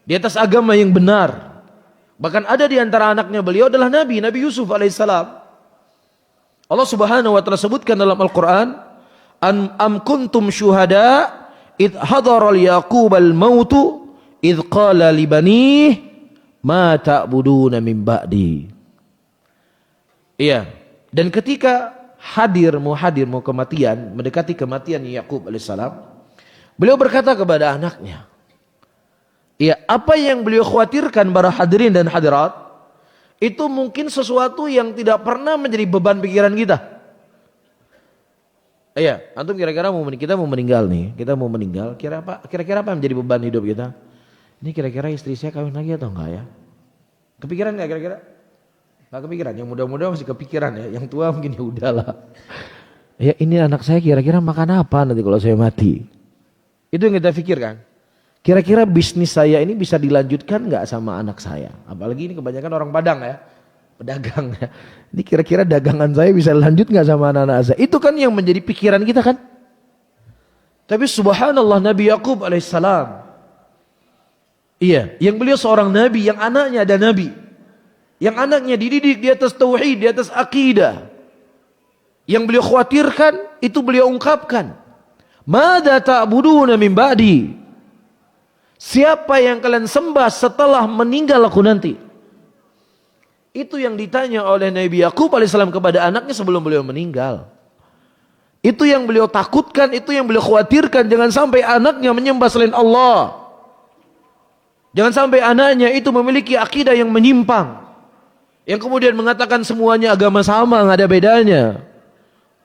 di atas agama yang benar. Bahkan ada di antara anaknya beliau adalah Nabi Yusuf alaihissalam. Allah Subhanahu wa taala sebutkan dalam Al-Qur'an, am kuntum syuhada id hadara yaqub al-mautu id qala li banih ma ta'buduna min ba'di. Iya, dan ketika mau kematian, mendekati kematian Yakub alaihissalam, beliau berkata kepada anaknya, ya, apa yang beliau khawatirkan para hadirin dan hadirat itu mungkin sesuatu yang tidak pernah menjadi beban pikiran kita. Iya, antum kira-kira kita mau meninggal nih, kira-kira apa yang menjadi beban hidup kita? Ini kira-kira istri saya kawin lagi atau enggak ya? Kepikiran enggak kira-kira? Enggak kepikiran, yang muda-muda masih kepikiran ya, yang tua mungkin ya udahlah. Ya, ini anak saya kira-kira makan apa nanti kalau saya mati? Itu yang kita pikirkan. Kira-kira bisnis saya ini bisa dilanjutkan nggak sama anak saya? Apalagi ini kebanyakan orang Padang ya, pedagang ya. Ini kira-kira dagangan saya bisa lanjut nggak sama anak-anak saya? Itu kan yang menjadi pikiran kita kan. Tapi subhanallah Nabi Yakub alaihissalam, iya, yang beliau seorang nabi, yang anaknya ada nabi, yang anaknya dididik di atas tauhid, di atas akidah. Yang beliau khawatirkan itu beliau ungkapkan. Mada ta'buduna min ba'di? Siapa yang kalian sembah setelah meninggal aku nanti? Itu yang ditanya oleh Nabi Yakub alaihissalam kepada anaknya sebelum beliau meninggal. Itu yang beliau takutkan, itu yang beliau khawatirkan. Jangan sampai anaknya menyembah selain Allah. Jangan sampai anaknya itu memiliki akidah yang menyimpang, yang kemudian mengatakan semuanya agama sama, nggak ada bedanya.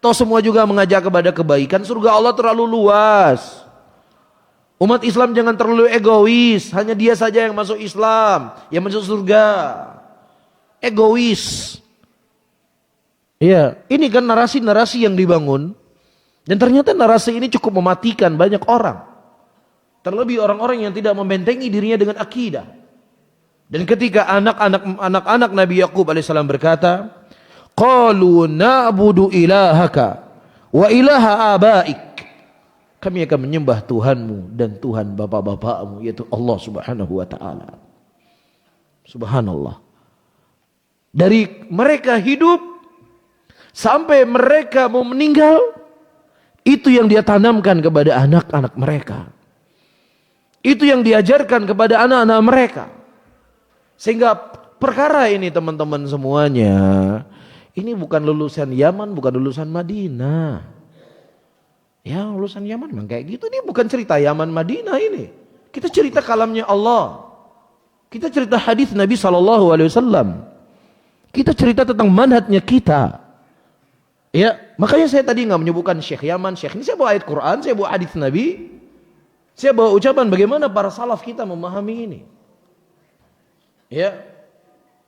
Toh semua juga mengajak kepada kebaikan. Surga Allah terlalu luas. Umat Islam jangan terlalu egois, hanya dia saja yang masuk Islam, yang masuk surga. Egois. Iya, ini kan narasi-narasi yang dibangun, dan ternyata narasi ini cukup mematikan banyak orang. Terlebih orang-orang yang tidak membentengi dirinya dengan akidah. Dan ketika anak-anak Nabi Yakub alaihissalam berkata, qalu na'budu ilahaka wa ilaha abaik. Kami akan menyembah Tuhanmu dan Tuhan bapak-bapakmu, yaitu Allah Subhanahu wa taala. Subhanallah. Dari mereka hidup sampai mereka mau meninggal, itu yang dia tanamkan kepada anak-anak mereka. Itu yang diajarkan kepada anak-anak mereka. Sehingga perkara ini teman-teman semuanya, ini bukan lulusan Yaman, bukan lulusan Madinah. Ya, lulusan Yaman memang kayak gitu. Ini bukan cerita Yaman Madinah ini. Kita cerita kalamnya Allah. Kita cerita hadis Nabi SAW. Kita cerita tentang manhajnya kita. Ya, makanya saya tadi nggak menyebutkan Syekh Yaman, Syekh ini. Saya bawa ayat Quran, saya bawa hadis Nabi. Saya bawa ucapan bagaimana para salaf kita memahami ini. Ya,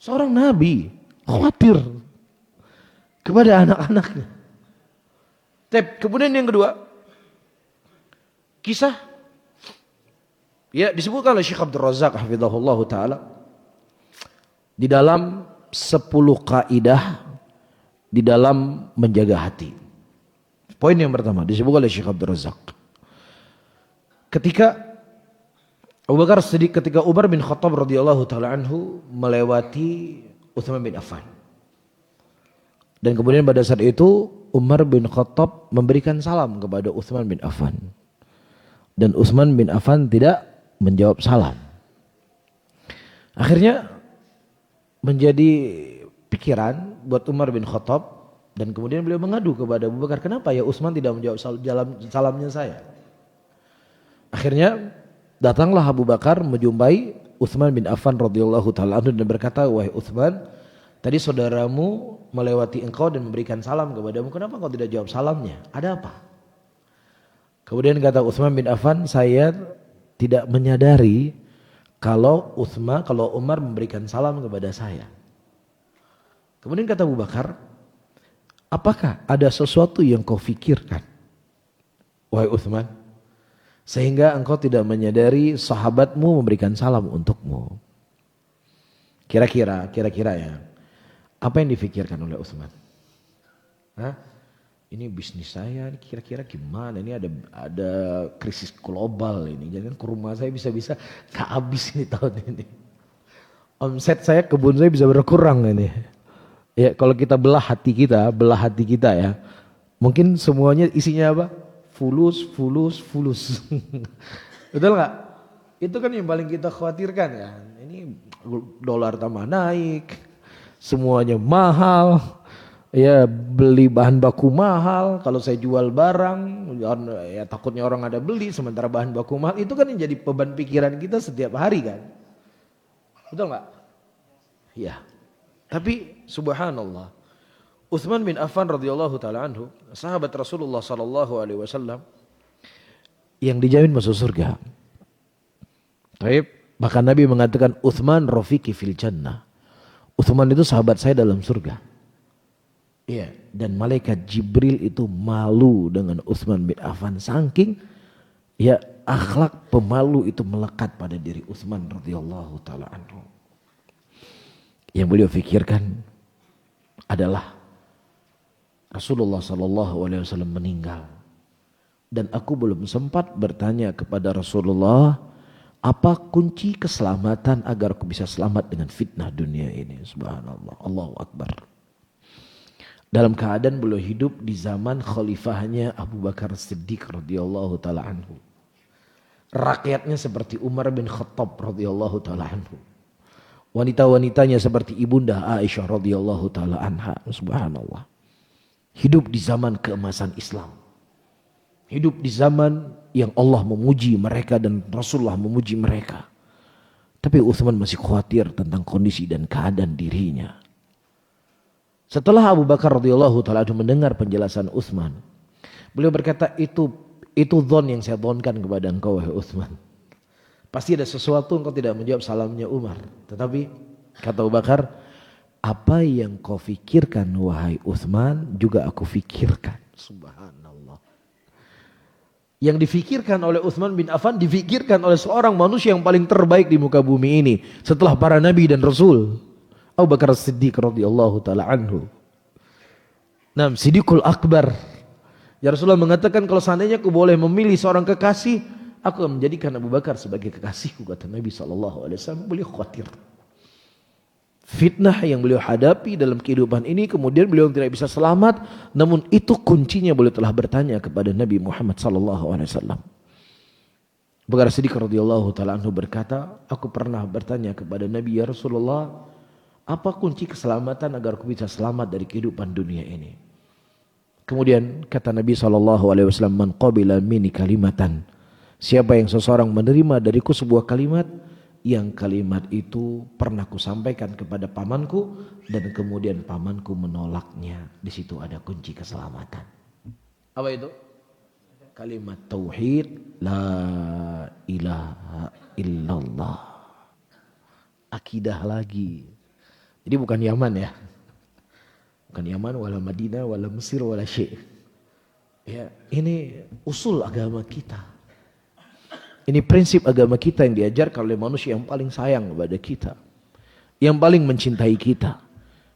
seorang Nabi khawatir kepada anak-anaknya. Kemudian yang kedua, kisah ya disebutkan oleh Syekh Abdul Razak hafizahullah taala di dalam 10 kaidah di dalam menjaga hati. Poin yang pertama disebutkan oleh Syekh Abdul Razak. Ketika Umar bin Khattab radhiyallahu taala anhu melewati Utsman bin Affan. Dan kemudian pada saat itu Umar bin Khattab memberikan salam kepada Utsman bin Affan. Dan Utsman bin Affan tidak menjawab salam. Akhirnya menjadi pikiran buat Umar bin Khattab dan kemudian beliau mengadu kepada Abu Bakar, kenapa ya Utsman tidak menjawab salamnya saya? Akhirnya datanglah Abu Bakar menjumpai Utsman bin Affan radhiyallahu taala anhu dan berkata, "Wahai Utsman, tadi saudaramu melewati engkau dan memberikan salam kepadamu, kenapa engkau tidak jawab salamnya? Ada apa?" Kemudian kata Utsman bin Affan, "Saya tidak menyadari kalau Umar memberikan salam kepada saya." Kemudian kata Abu Bakar, "Apakah ada sesuatu yang kau fikirkan, wahai Utsman, sehingga engkau tidak menyadari sahabatmu memberikan salam untukmu?" Kira-kira ya, apa yang difikirkan oleh Utsman? Ini bisnis saya, kira-kira gimana? Ini ada krisis global ini. Jangan ke rumah saya bisa-bisa tak habis ini tahun ini. Omset saya, kebun saya bisa berkurang ini. Ya, kalau kita belah hati kita ya. Mungkin semuanya isinya apa? Fulus. Betul nggak? Itu kan yang paling kita khawatirkan ya. Ini dolar tambah naik, semuanya mahal. Ya, beli bahan baku mahal. Kalau saya jual barang, ya takutnya orang ada beli sementara bahan baku mahal. Itu kan yang jadi beban pikiran kita setiap hari kan. Betul nggak? Ya. Tapi subhanallah, Utsman bin Affan radhiyallahu taala anhu, sahabat Rasulullah sallallahu alaihi wasallam yang dijamin masuk surga. Baik, bahkan Nabi mengatakan Utsman rafiqi fil jannah. Utsman itu sahabat saya dalam surga. Iya, dan malaikat Jibril itu malu dengan Utsman bin Affan saking ya akhlak pemalu itu melekat pada diri Utsman radhiyallahu taala anhu. Yang beliau fikirkan adalah Rasulullah sallallahu alaihi wasallam meninggal dan aku belum sempat bertanya kepada Rasulullah apa kunci keselamatan agar aku bisa selamat dengan fitnah dunia ini. Subhanallah, Allahu Akbar. Dalam keadaan beliau hidup di zaman khalifahnya Abu Bakar Siddiq radhiyallahu taala anhu. Rakyatnya seperti Umar bin Khattab radhiyallahu taala anhu. Wanita-wanitanya seperti ibunda Aisyah radhiyallahu taala anha. Subhanallah. Hidup di zaman keemasan Islam. Hidup di zaman yang Allah memuji mereka dan Rasulullah memuji mereka. Tapi Utsman masih khawatir tentang kondisi dan keadaan dirinya. Setelah Abu Bakar radhiyallahu taala mendengar penjelasan Utsman, beliau berkata, itu dzon yang saya dzonkan kepada engkau wahai Utsman. Pasti ada sesuatu engkau tidak menjawab salamnya Umar. Tetapi kata Abu Bakar, apa yang kau fikirkan wahai Utsman juga aku fikirkan. Subhanallah. Yang difikirkan oleh Utsman bin Affan difikirkan oleh seorang manusia yang paling terbaik di muka bumi ini setelah para nabi dan rasul, Abu Bakar Siddiq radhiyallahu taala anhu. Nah, Siddiqul Akbar. Ya Rasulullah mengatakan kalau seandainya aku boleh memilih seorang kekasih, aku akan menjadikan Abu Bakar sebagai kekasihku, kata Nabi SAW. Beliau khawatir fitnah yang beliau hadapi dalam kehidupan ini, kemudian beliau tidak bisa selamat. Namun itu kuncinya beliau telah bertanya kepada Nabi Muhammad SAW. Abu Bakar Siddiq radhiyallahu taala anhu berkata, aku pernah bertanya kepada Nabi, ya Rasulullah, apa kunci keselamatan agar aku bisa selamat dari kehidupan dunia ini? Kemudian kata Nabi SAW, man qabila mini kalimatan, siapa yang seseorang menerima dariku sebuah kalimat, yang kalimat itu pernah ku sampaikan kepada pamanku dan kemudian pamanku menolaknya, di situ ada kunci keselamatan. Apa itu? Kalimat tauhid, la ilaha illallah. Akidah lagi. Jadi bukan Yaman ya. Bukan Yaman, wala Madinah, wala Mesir, wala Syekh. Ya, ini usul agama kita. Ini prinsip agama kita yang diajarkan oleh manusia yang paling sayang kepada kita. Yang paling mencintai kita.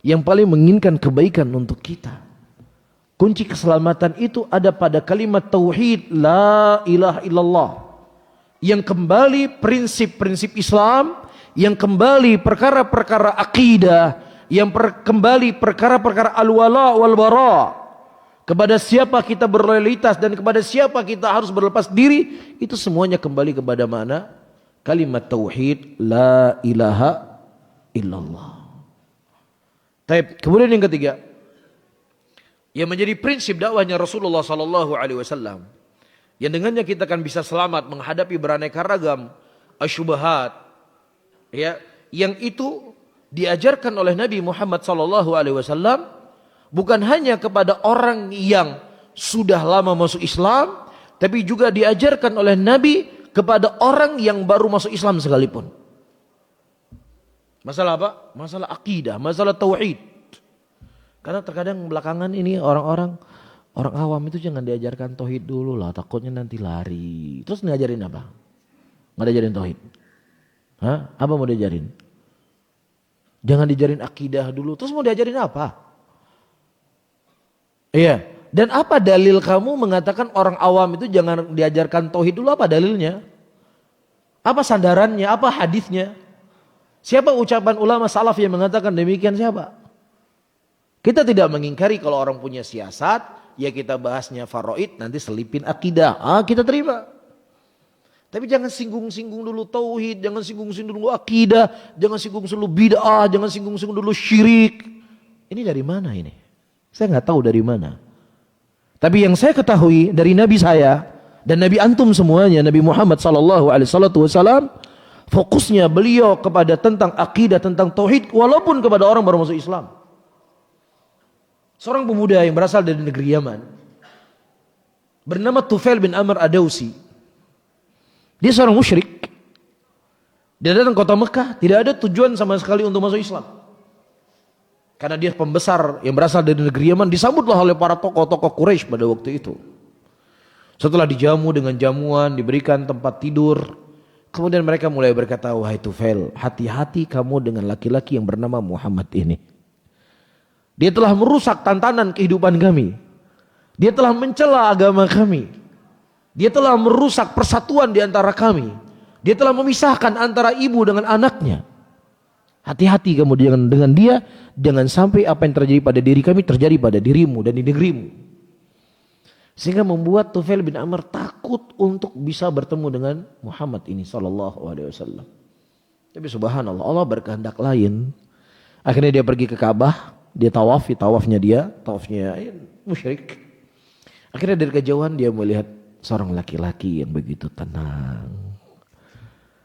Yang paling menginginkan kebaikan untuk kita. Kunci keselamatan itu ada pada kalimat tauhid la ilaha illallah. Yang kembali prinsip-prinsip Islam, yang kembali perkara-perkara akidah, yang kembali perkara-perkara al-wala wal bara. Kepada siapa kita berloyalitas dan kepada siapa kita harus berlepas diri, itu semuanya kembali kepada mana? Kalimat tauhid la ilaha illallah. Taib. Kemudian yang ketiga, yang menjadi prinsip dakwahnya Rasulullah sallallahu alaihi wasallam, yang dengannya kita akan bisa selamat menghadapi beraneka ragam asyubahat, ya, yang itu diajarkan oleh Nabi Muhammad sallallahu alaihi wasallam bukan hanya kepada orang yang sudah lama masuk Islam, tapi juga diajarkan oleh Nabi kepada orang yang baru masuk Islam sekalipun. Masalah apa? Masalah akidah, masalah tauhid. Karena terkadang belakangan ini orang awam itu jangan diajarkan tauhid dulu lah, takutnya nanti lari. Terus ngajarin apa? Nggak diajarin tauhid. Hah? Apa mau diajarin? Jangan diajarin akidah dulu. Terus mau diajarin apa? Iya. Dan apa dalil kamu mengatakan orang awam itu jangan diajarkan tauhid dulu? Apa dalilnya? Apa sandarannya? Apa hadisnya? Siapa ucapan ulama salaf yang mengatakan demikian? Siapa? Kita tidak mengingkari kalau orang punya siasat, ya kita bahasnya faraid, nanti selipin akidah. Kita terima. Tapi jangan singgung-singgung dulu tauhid, jangan singgung-singgung dulu akidah, jangan singgung-singgung dulu bid'ah, jangan singgung-singgung dulu syirik. Ini dari mana ini? Saya nggak tahu dari mana. Tapi yang saya ketahui dari Nabi saya dan Nabi antum semuanya, Nabi Muhammad sallallahu alaihi wasallam, fokusnya beliau kepada tentang akidah, tentang tauhid, walaupun kepada orang baru masuk Islam. Seorang pemuda yang berasal dari negeri Yaman, bernama Tufail bin Amr Ad-Dawsi. Dia seorang musyrik. Dia datang kota Mekah, tidak ada tujuan sama sekali untuk masuk Islam. Karena dia pembesar yang berasal dari negeri Yaman, disambutlah oleh para tokoh-tokoh Quraisy pada waktu itu. Setelah dijamu dengan jamuan, diberikan tempat tidur, kemudian mereka mulai berkata, wahai Tufail, hati-hati kamu dengan laki-laki yang bernama Muhammad ini. Dia telah merusak tantanan kehidupan kami. Dia telah mencela agama kami. Dia telah merusak persatuan di antara kami. Dia telah memisahkan antara ibu dengan anaknya. Hati-hati kamu dengan dia, jangan sampai apa yang terjadi pada diri kami terjadi pada dirimu dan di negerimu. Sehingga membuat Tufail bin Amr takut untuk bisa bertemu dengan Muhammad ini sallallahu alaihi wasallam. Tapi subhanallah, Allah berkehendak lain. Akhirnya dia pergi ke Ka'bah, dia tawafnya musyrik. Akhirnya dari kejauhan dia melihat seorang laki-laki yang begitu tenang.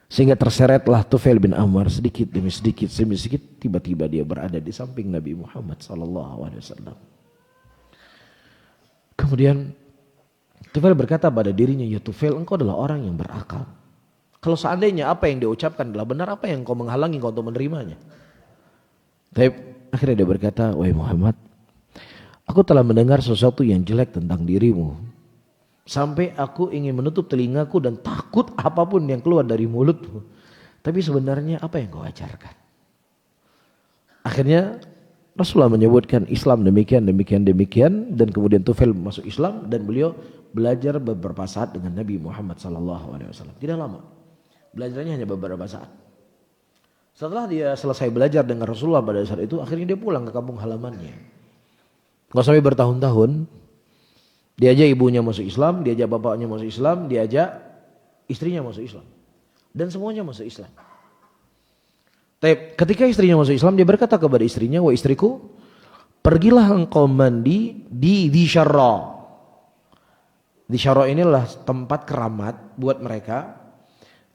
Sehingga terseretlah Tufail bin Amr sedikit demi sedikit, tiba-tiba dia berada di samping Nabi Muhammad sallallahu alaihi wasallam. Kemudian Tufail berkata pada dirinya, ya Tufail, engkau adalah orang yang berakal. Kalau seandainya apa yang dia ucapkan adalah benar, apa yang kau menghalangi kau untuk menerimanya? Tapi akhirnya dia berkata, wahai Muhammad, aku telah mendengar sesuatu yang jelek tentang dirimu. Sampai aku ingin menutup telingaku dan takut apapun yang keluar dari mulutmu. Tapi sebenarnya apa yang kau ajarkan? Akhirnya Rasulullah menyebutkan Islam demikian. Dan kemudian Tufail masuk Islam dan beliau belajar beberapa saat dengan Nabi Muhammad SAW. Tidak lama. Belajarnya hanya beberapa saat. Setelah dia selesai belajar dengan Rasulullah pada saat itu, akhirnya dia pulang ke kampung halamannya. Nggak sampai bertahun-tahun, diajak ibunya masuk Islam, diajak bapaknya masuk Islam, diajak istrinya masuk Islam. Dan semuanya masuk Islam. Tapi ketika istrinya masuk Islam, dia berkata kepada istrinya, wah istriku, pergilah engkau mandi di Syarra. Di Syarra inilah tempat keramat buat mereka.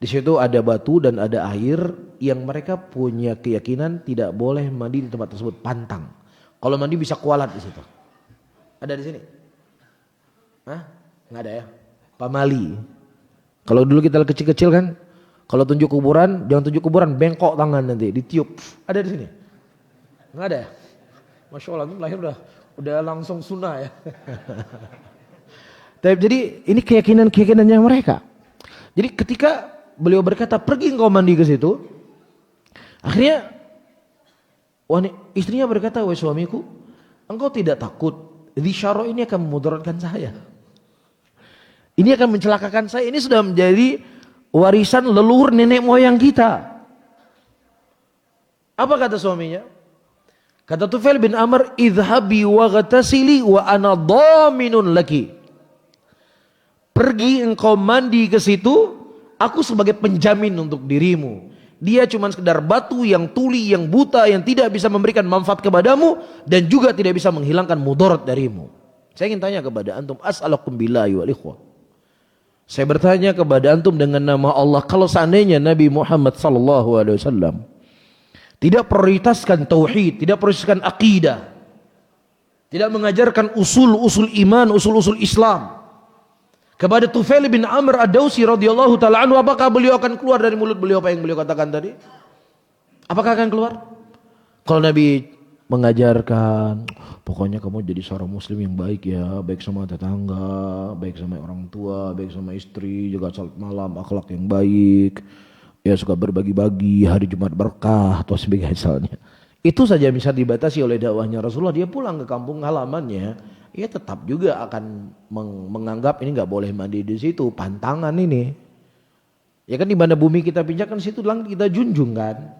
Di situ ada batu dan ada air yang mereka punya keyakinan tidak boleh mandi di tempat tersebut, pantang. Kalau mandi bisa kualat di situ. Ada di sini? Hah? Nggak ada ya? Pamali. Kalau dulu kita kecil-kecil kan, kalau tunjuk kuburan, jangan tunjuk kuburan, bengkok tangan nanti, ditiup. Ada di sini? Nggak ada ya? Masya Allah, itu lahir udah langsung sunnah ya. Jadi ini keyakinannya mereka. Jadi ketika beliau berkata pergi engkau mandi ke situ, akhirnya istrinya berkata, wahai suamiku, engkau tidak takut Dzsyarah ini akan memudaratkan saya, ini akan mencelakakan saya, ini sudah menjadi warisan leluhur nenek moyang kita. Apa kata suaminya? Kata Tufail bin Amr, idhabi wa ghatasili wa ana dhaminun laki. Pergi engkau mandi ke situ, aku sebagai penjamin untuk dirimu. Dia cuma sekedar batu yang tuli, yang buta, yang tidak bisa memberikan manfaat kepadamu dan juga tidak bisa menghilangkan mudarat darimu. Saya ingin tanya kepada antum, as'alakum billahi wal ikhwah. Saya bertanya kepada antum dengan nama Allah, kalau seandainya Nabi Muhammad sallallahu alaihi wasallam tidak prioritaskan tauhid, tidak prioritaskan akidah, tidak mengajarkan usul-usul iman, usul-usul Islam kepada Tufail bin Amr ad-Dawsi radhiyallahu taala anhu, apakah beliau akan keluar dari mulut beliau apa yang beliau katakan tadi? Apakah akan keluar? Kalau Nabi mengajarkan, pokoknya kamu jadi seorang muslim yang baik ya, baik sama tetangga, baik sama orang tua, baik sama istri, juga salat malam, akhlak yang baik, ya suka berbagi-bagi, hari Jumat berkah atau sebagainya misalnya. Itu saja bisa dibatasi oleh dakwahnya Rasulullah. Dia pulang ke kampung halamannya, ia tetap juga akan menganggap ini nggak boleh mandi di situ, pantangan ini. Ya kan, di mana bumi kita pinjakan, situ langit kita junjung kan.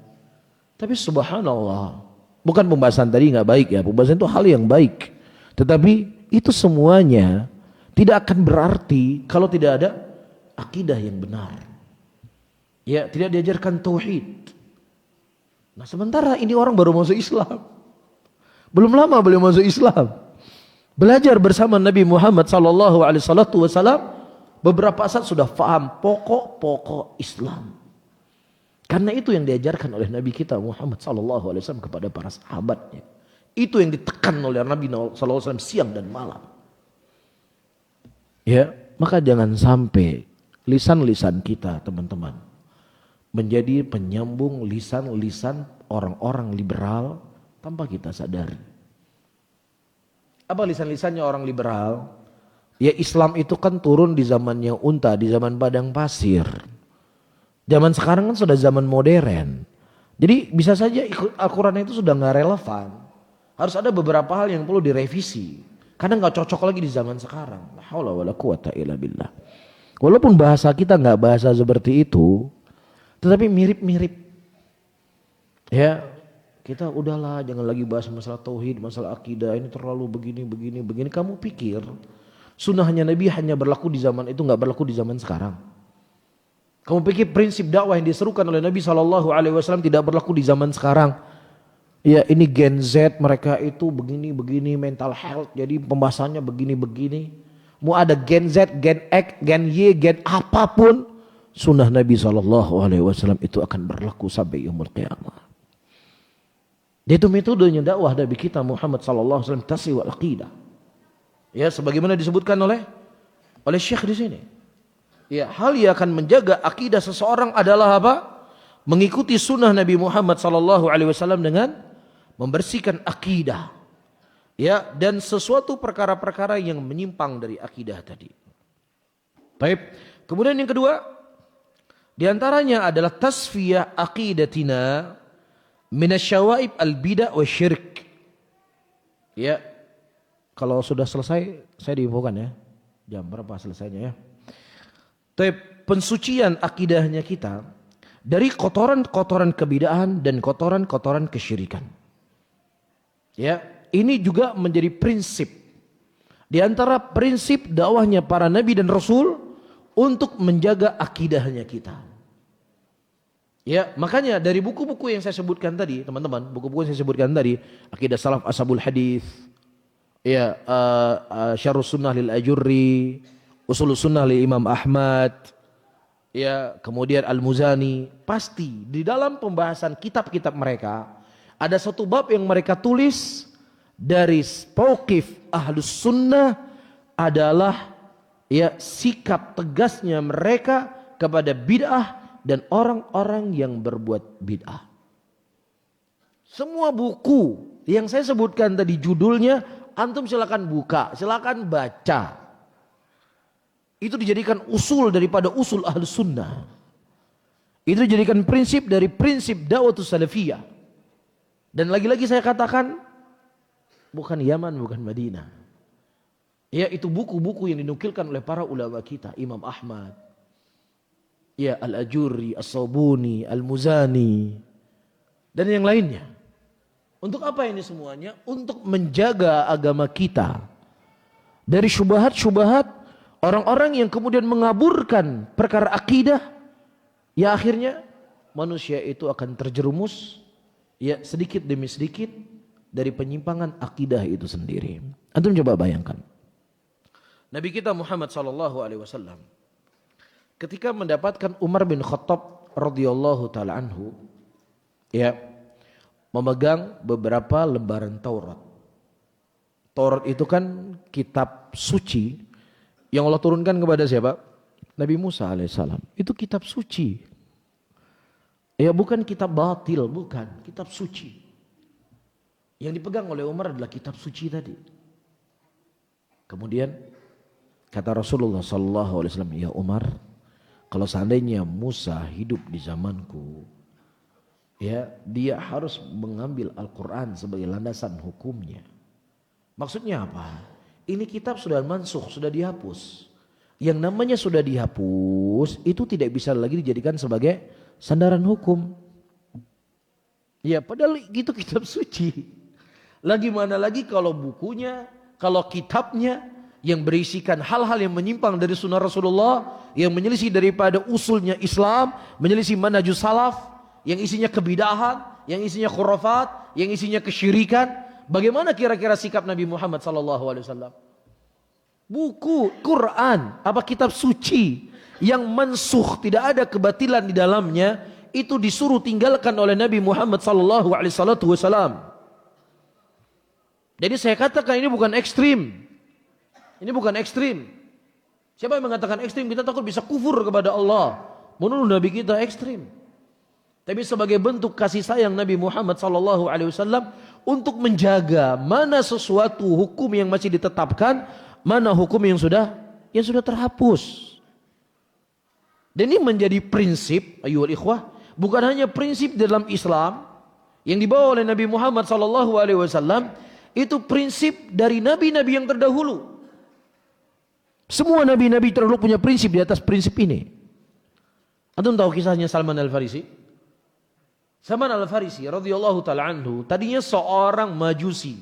Tapi subhanallah, bukan pembahasan tadi nggak baik ya, pembahasan itu hal yang baik. Tetapi itu semuanya tidak akan berarti kalau tidak ada akidah yang benar. Ya, tidak diajarkan tauhid. Nah sementara ini orang baru masuk Islam, belum lama beliau masuk Islam, belajar bersama Nabi Muhammad sallallahu alaihi wasallam, beberapa saat sudah paham pokok-pokok Islam. Karena itu yang diajarkan oleh Nabi kita Muhammad sallallahu alaihi wasallam kepada para sahabatnya. Itu yang ditekan oleh Nabi sallallahu alaihi wasallam siang dan malam. Ya, maka jangan sampai lisan-lisan kita, teman-teman, menjadi penyambung lisan-lisan orang-orang liberal tanpa kita sadari. Apa lisan-lisannya orang liberal? Ya, Islam itu kan turun di zamannya unta, di zaman padang pasir. Zaman sekarang kan sudah zaman modern. Jadi bisa saja Al-Quran itu sudah nggak relevan. Harus ada beberapa hal yang perlu direvisi. Karena nggak cocok lagi di zaman sekarang. La haula wala quwata illa billah. Walaupun bahasa kita nggak bahasa seperti itu, tetapi mirip-mirip. Ya, kita udahlah jangan lagi bahas masalah tauhid, masalah akidah, ini terlalu begini. Kamu pikir sunnahnya Nabi hanya berlaku di zaman itu, nggak berlaku di zaman sekarang? Kamu pikir prinsip dakwah yang diserukan oleh Nabi SAW tidak berlaku di zaman sekarang? Ya, ini Gen Z, mereka itu begini, mental health, jadi pembahasannya begini. Mau ada Gen Z, Gen X, Gen Y, Gen apapun, sunnah Nabi SAW itu akan berlaku sampai yaumul qiyamah. Itu metodenya dakwah Nabi kita Muhammad SAW, tasawwuf aqidah. Ya, sebagaimana disebutkan oleh Syekh di sini. Ya, hal yang akan menjaga akidah seseorang adalah apa? Mengikuti sunnah Nabi Muhammad SAW dengan membersihkan akidah. Ya, dan sesuatu perkara-perkara yang menyimpang dari akidah tadi. Baik. Kemudian yang kedua, di antaranya adalah tasfiyah aqidatina minasyawaib al-bidah wa syirk. Ya, kalau sudah selesai saya diinfokan ya. Jam berapa selesainya ya? Pensucian akidahnya kita dari kotoran-kotoran kebidahan dan kotoran-kotoran kesyirikan. Ya, ini juga menjadi prinsip di antara prinsip dakwahnya para nabi dan rasul untuk menjaga akidahnya kita. Ya, makanya dari buku-buku yang saya sebutkan tadi, teman-teman, buku-buku yang saya sebutkan tadi, Aqidah Salaf Ashabul Hadis, ya, Syarhus Sunnah lil Ajurri, Ushulus Sunnah lil Imam Ahmad, ya, kemudian Al-Muzani, pasti di dalam pembahasan kitab-kitab mereka ada satu bab yang mereka tulis dari mauqif Ahlus Sunnah adalah ya sikap tegasnya mereka kepada bid'ah dan orang-orang yang berbuat bid'ah. Semua buku Yang saya sebutkan tadi judulnya, antum silakan buka, silakan baca. Itu dijadikan usul daripada usul Ahlus Sunnah. Itu dijadikan prinsip dari prinsip Da'watus Salafiyah. Dan lagi-lagi saya katakan, bukan Yaman, bukan Madinah. Ya, itu buku-buku yang dinukilkan oleh para ulama kita, Imam Ahmad, ya, Al-Ajurri, As-Sabuni, Al-Muzani, dan yang lainnya. Untuk apa ini semuanya? Untuk menjaga agama kita dari syubhat-syubhat orang-orang yang kemudian mengaburkan perkara akidah. Ya, akhirnya manusia itu akan terjerumus, ya, sedikit demi sedikit dari penyimpangan akidah itu sendiri. Antum coba bayangkan. Nabi kita Muhammad SAW ketika mendapatkan Umar bin Khattab radhiyallahu taala anhu, ya, memegang beberapa lembaran Taurat. Taurat itu kan kitab suci yang Allah turunkan kepada siapa? Nabi Musa alaihissalam. Itu kitab suci. Ya, bukan kitab batil, bukan, kitab suci. Yang dipegang oleh Umar adalah kitab suci tadi. Kemudian kata Rasulullah SAW, ya Umar, kalau seandainya Musa hidup di zamanku, ya, dia harus mengambil Al-Quran sebagai landasan hukumnya. Maksudnya apa? Ini kitab sudah mansukh, sudah dihapus. Yang namanya sudah dihapus, itu tidak bisa lagi dijadikan sebagai sandaran hukum. Ya, padahal itu kitab suci. Lagi mana lagi kalau bukunya, kalau kitabnya yang berisikan hal-hal yang menyimpang dari sunnah Rasulullah, yang menyelisih daripada usulnya Islam, menyelisih manhajus salaf, yang isinya kebidahan, yang isinya khurafat, yang isinya kesyirikan. Bagaimana kira-kira sikap Nabi Muhammad SAW? Buku Quran, apa kitab suci yang mansukh, tidak ada kebatilan di dalamnya, itu disuruh tinggalkan oleh Nabi Muhammad SAW. Jadi saya katakan ini bukan ekstrim. Ini bukan ekstrim. Siapa yang mengatakan ekstrim? Kita takut bisa kufur kepada Allah, menuduh Nabi kita ekstrim. Tapi sebagai bentuk kasih sayang Nabi Muhammad SAW untuk menjaga mana sesuatu hukum yang masih ditetapkan, mana hukum yang sudah terhapus. Dan ini menjadi prinsip, ayyuhal ikhwah, bukan hanya prinsip dalam Islam yang dibawa oleh Nabi Muhammad SAW, itu prinsip dari nabi-nabi yang terdahulu. Semua nabi-nabi terdahulu punya prinsip di atas prinsip ini. Antum tahu kisahnya Salman Al-Farisi? Salman Al-Farisi radhiyallahu taala anhu tadinya seorang majusi,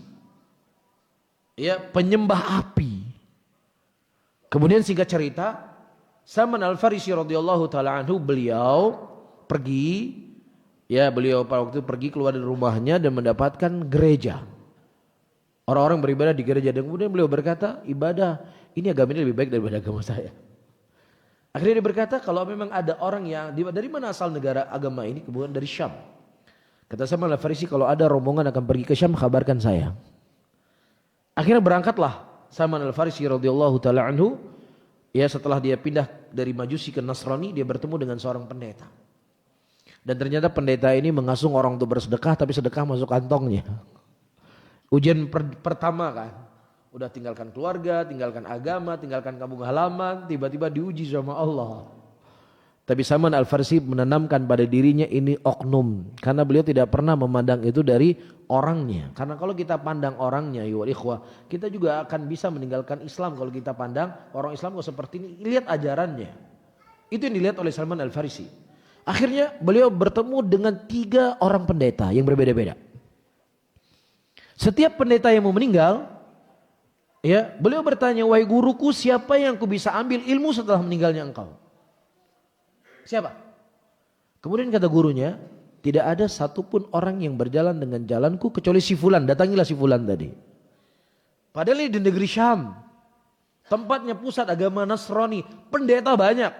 ya, penyembah api. Kemudian singkat cerita, Salman Al-Farisi radhiyallahu taala anhu beliau pergi, ya, beliau pada waktu itu pergi keluar dari rumahnya dan mendapatkan gereja. Orang-orang beribadah di gereja, dan kemudian beliau berkata, ibadah ini agama ini lebih baik daripada agama saya. Akhirnya dia berkata, kalau memang ada orang yang dari mana asal negara agama ini, kemudian dari Syam. Kata Salman Al-Farisi, kalau ada rombongan akan pergi ke Syam, kabarkan saya. Akhirnya berangkatlah Salman Al-Farisi radhiyallahu taala anhu, ya, setelah dia pindah dari Majusi ke Nasrani, dia bertemu dengan seorang pendeta. Dan ternyata pendeta ini mengasung orang untuk bersedekah, tapi sedekah masuk kantongnya. Ujian pertama kan, udah tinggalkan keluarga, tinggalkan agama, tinggalkan kampung halaman, tiba-tiba diuji sama Allah. Tapi Salman Al-Farisi menanamkan pada dirinya ini oknum, karena beliau tidak pernah memandang itu dari orangnya. Karena kalau kita pandang orangnya, ya ikhwah, kita juga akan bisa meninggalkan Islam. Kalau kita pandang orang Islam kok seperti ini, lihat ajarannya. Itu yang dilihat oleh Salman Al-Farisi. Akhirnya beliau bertemu dengan 3 orang pendeta yang berbeda-beda. Setiap pendeta yang mau meninggal, ya, beliau bertanya, wahai guruku, siapa yang ku bisa ambil ilmu setelah meninggalnya engkau? Siapa? Kemudian kata gurunya, tidak ada satupun orang yang berjalan dengan jalanku kecuali si fulan. Datangilah si fulan tadi. Padahal ini di negeri Syam, tempatnya pusat agama Nasrani, pendeta banyak.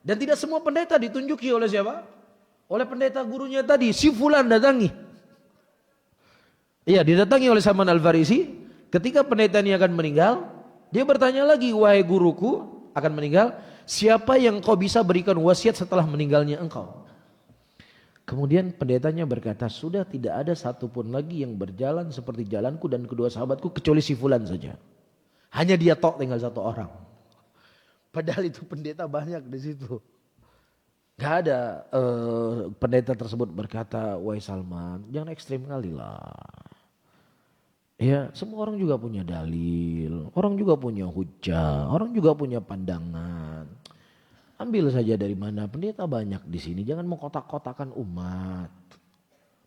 Dan tidak semua pendeta ditunjuki oleh siapa? Oleh pendeta gurunya tadi, si fulan datangi. Iya, didatangi oleh Salman Al-Farisi. Ketika pendeta ini akan meninggal, dia bertanya lagi, wahai guruku akan meninggal, siapa yang kau bisa berikan wasiat setelah meninggalnya engkau? Kemudian pendetanya berkata, sudah tidak ada satupun lagi yang berjalan seperti jalanku dan kedua sahabatku kecuali si fulan saja. Hanya dia tok tinggal satu orang. Padahal itu pendeta banyak di situ. Gak ada pendeta tersebut berkata, wahai Salman, jangan ekstrim kali lah. Ya, semua orang juga punya dalil, orang juga punya hujah, orang juga punya pandangan. Ambil saja dari mana, pendeta banyak di sini, jangan mengkotak-kotakan umat.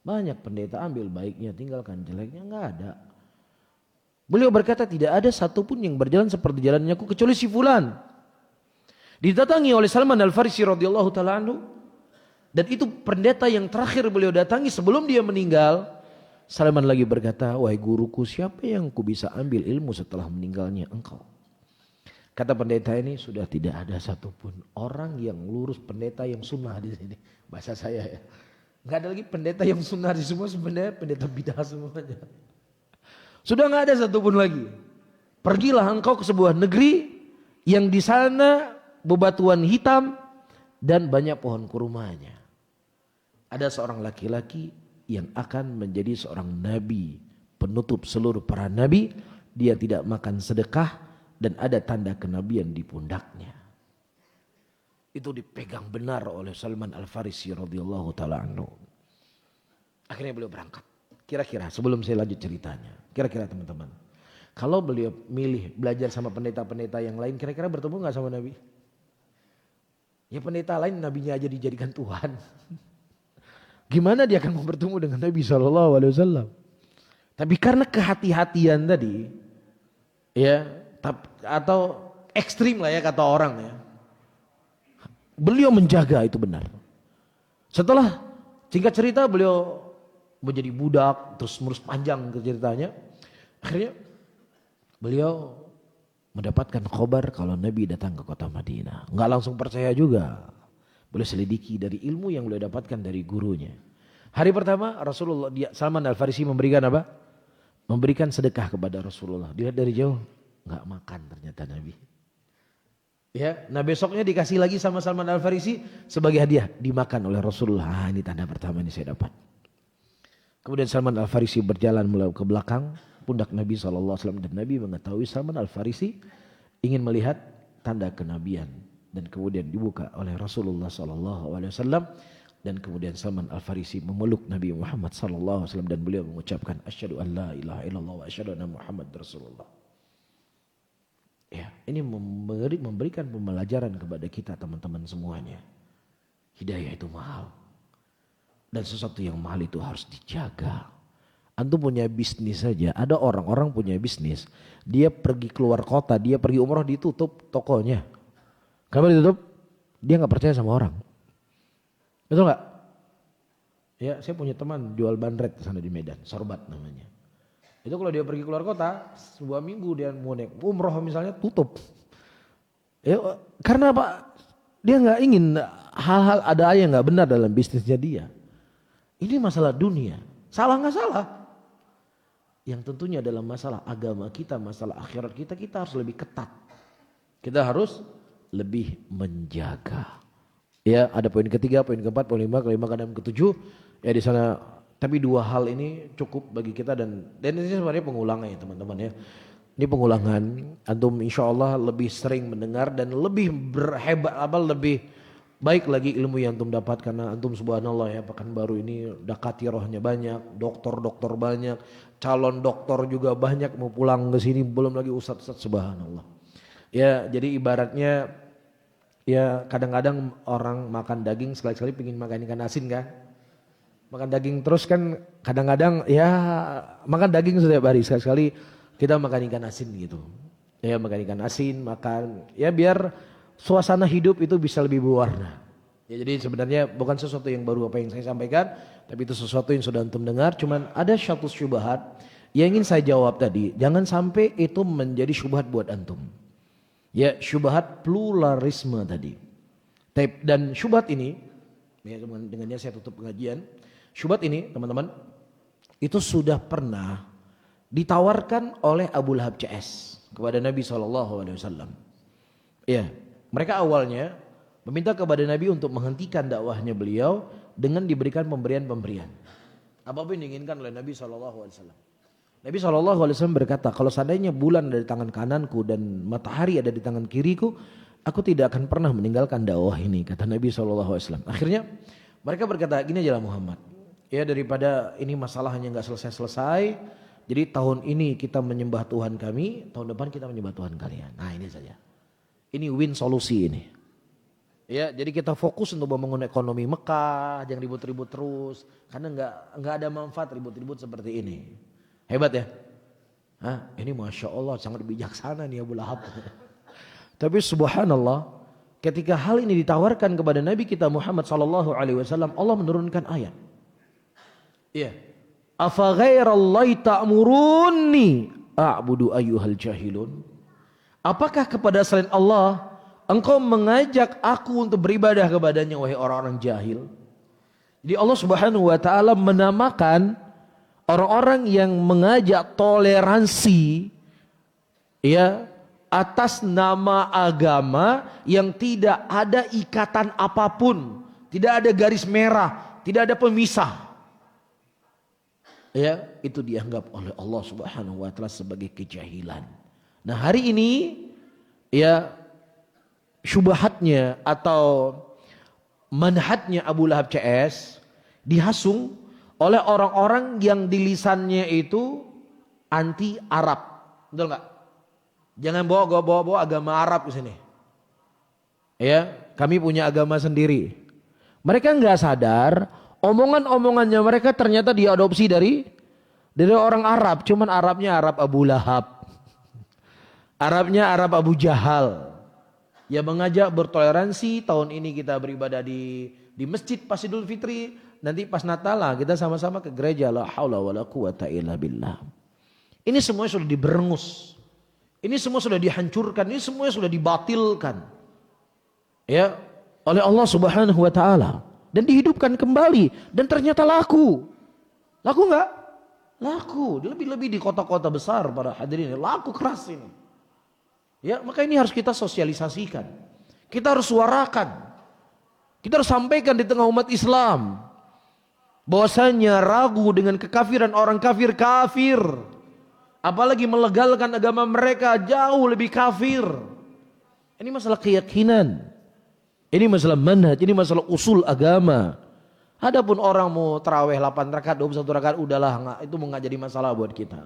Banyak pendeta, ambil baiknya, tinggalkan jeleknya, enggak ada. Beliau berkata tidak ada satupun yang berjalan seperti jalannya aku kecuali si fulan. Didatangi oleh Salman Al-Farisi radhiyallahu taala anhu, dan itu pendeta yang terakhir beliau datangi sebelum dia meninggal. Salman lagi berkata, wahai guruku, siapa yang ku bisa ambil ilmu setelah meninggalnya engkau? Kata pendeta ini, sudah tidak ada satupun orang yang lurus, pendeta yang sunnah di sini. Bahasa saya ya. Nggak ada lagi pendeta yang sunnah di semua, sebenarnya pendeta bidah semuanya. Sudah nggak ada satupun lagi. Pergilah engkau ke sebuah negeri yang di sana bebatuan hitam dan banyak pohon kurmanya. Ada seorang laki-laki yang akan menjadi seorang nabi, penutup seluruh para nabi. Dia tidak makan sedekah dan ada tanda kenabian di pundaknya. Itu dipegang benar oleh Salman Al-Farisi radhiyallahu taala anhu. Akhirnya beliau berangkat. Kira-kira sebelum saya lanjut ceritanya, kira-kira teman-teman, kalau beliau milih belajar sama pendeta-pendeta yang lain, kira-kira bertemu nggak sama Nabi? Ya pendeta lain nabinya aja dijadikan Tuhan. Gimana dia akan mau bertemu dengan Nabi SAW? Tapi karena kehati-hatian tadi, ya, atau ekstrim lah ya kata orang ya, beliau menjaga itu benar. Setelah singkat cerita beliau menjadi budak, terus panjang ke ceritanya. Akhirnya beliau mendapatkan kabar kalau Nabi datang ke kota Madinah. Enggak langsung percaya juga. Beliau selidiki dari ilmu yang beliau dapatkan dari gurunya. Hari pertama Rasulullah, Salman Al-Farisi memberikan apa? Memberikan sedekah kepada Rasulullah. Dilihat dari jauh, enggak makan ternyata Nabi. Ya, nah besoknya dikasih lagi sama Salman Al-Farisi sebagai hadiah, dimakan oleh Rasulullah. Ini tanda pertama ini saya dapat. Kemudian Salman Al-Farisi berjalan ke belakang pundak Nabi SAW dan Nabi mengetahui Salman Al-Farisi ingin melihat tanda kenabian dan kemudian dibuka oleh Rasulullah SAW dan kemudian Salman Al-Farisi memeluk Nabi Muhammad SAW dan beliau mengucapkan asyhadu an la ilaha illallah wa asyhadu anna Muhammad Rasulullah. Ya, ini memberikan pembelajaran kepada kita teman-teman semuanya. Hidayah itu mahal. Dan sesuatu yang mahal itu harus dijaga. Antum punya bisnis saja, ada orang-orang punya bisnis, dia pergi keluar kota, dia pergi umroh ditutup tokonya. Kenapa ditutup? Dia nggak percaya sama orang. Betul nggak? Ya, saya punya teman jual bandret di sana di Medan, Sorbat namanya. Itu kalau dia pergi keluar kota, sebuah minggu dia mau naik umroh misalnya tutup. Ya, karena apa? Dia nggak ingin hal-hal ada yang nggak benar dalam bisnisnya dia. Ini masalah dunia, salah nggak salah. Yang tentunya dalam masalah agama kita, masalah akhirat kita, kita harus lebih ketat. Kita harus lebih menjaga. Ya, ada poin ketiga, poin keempat, poin lima, kelima, keenam, ketujuh. Ya di sana. Tapi dua hal ini cukup bagi kita dan ini sebenarnya pengulangan ya teman-teman ya. Ini pengulangan. Antum insya Allah lebih sering mendengar dan lebih berhebat, lebih baik lagi ilmu yang antum dapat karena antum subhanallah ya Pekanbaru ini dakatirohnya banyak, dokter-dokter banyak, calon dokter juga banyak mau pulang ke sini belum lagi ustadz-ustadz subhanallah. Ya jadi ibaratnya ya kadang-kadang orang makan daging sekali-sekali pingin makan ikan asin kan. Makan daging terus kan kadang-kadang ya makan daging setiap hari sekali-sekali kita makan ikan asin gitu. Ya makan ikan asin, makan ya biar suasana hidup itu bisa lebih berwarna. Ya, jadi sebenarnya bukan sesuatu yang baru apa yang saya sampaikan, tapi itu sesuatu yang sudah antum dengar. Cuman ada satu syubhat yang ingin saya jawab tadi. Jangan sampai itu menjadi syubhat buat antum. Ya syubhat pluralisme tadi. Dan syubhat ini, ya, dengannya saya tutup pengajian. Syubhat ini teman-teman itu sudah pernah ditawarkan oleh Abu Lahab CS kepada Nabi SAW. Ya. Mereka awalnya meminta kepada Nabi untuk menghentikan dakwahnya beliau dengan diberikan pemberian-pemberian. Apapun yang diinginkan oleh Nabi SAW. Nabi SAW berkata, kalau seandainya bulan ada di tangan kananku dan matahari ada di tangan kiriku, aku tidak akan pernah meninggalkan dakwah ini, kata Nabi SAW. Akhirnya mereka berkata, gini aja lah Muhammad, ya daripada ini masalahnya nggak selesai-selesai, jadi tahun ini kita menyembah Tuhan kami, tahun depan kita menyembah Tuhan kalian. Nah ini saja, ini win solusi ini. Ya, jadi kita fokus untuk membangun ekonomi Mekah, jangan ribut-ribut terus, karena nggak ada manfaat ribut-ribut seperti ini. Hebat ya? Hah, ini Masya Allah sangat bijaksana nih Abu Lahab. Tapi subhanallah, ketika hal ini ditawarkan kepada Nabi kita Muhammad SAW, Allah menurunkan ayat. Iya. Afa ghairallahi ta'muruni a'budu ayyuhal jahilun. Apakah kepada selain Allah engkau mengajak aku untuk beribadah kepadanya wahai orang-orang jahil? Jadi Allah Subhanahu wa taala menamakan orang-orang yang mengajak toleransi ya atas nama agama yang tidak ada ikatan apapun, tidak ada garis merah, tidak ada pemisah. Ya, itu dianggap oleh Allah Subhanahu wa taala sebagai kejahilan. Nah, hari ini ya syubhatnya atau manhajnya Abu Lahab CS dihasung oleh orang-orang yang di lisannya itu anti Arab. Betul enggak? Jangan bawa agama Arab ke sini. Ya, kami punya agama sendiri. Mereka enggak sadar omongan-omongannya mereka ternyata diadopsi dari orang Arab. Cuman Arabnya Arab Abu Lahab. Arabnya Arab Abu Jahal. Ya mengajak bertoleransi, tahun ini kita beribadah di masjid pas Idul Fitri. Nanti pas Natal lah kita sama-sama ke gereja. La haula wala quwata illa billah. Ini semua sudah diberengus. Ini semua sudah dihancurkan. Ini semua sudah dibatilkan. Ya, oleh Allah Subhanahu wa taala dan dihidupkan kembali dan ternyata laku. Laku enggak? Laku. Lebih-lebih di kota-kota besar para hadirin. Laku keras ini. Ya, maka ini harus kita sosialisasikan. Kita harus suarakan. Kita harus sampaikan di tengah umat Islam bahwasanya ragu dengan kekafiran orang kafir. Apalagi melegalkan agama mereka jauh lebih kafir. Ini masalah keyakinan. Ini masalah manhaj, ini masalah usul agama. Adapun orang mau tarawih 8 rakaat, 21 rakaat udahlah, itu enggak jadi masalah buat kita.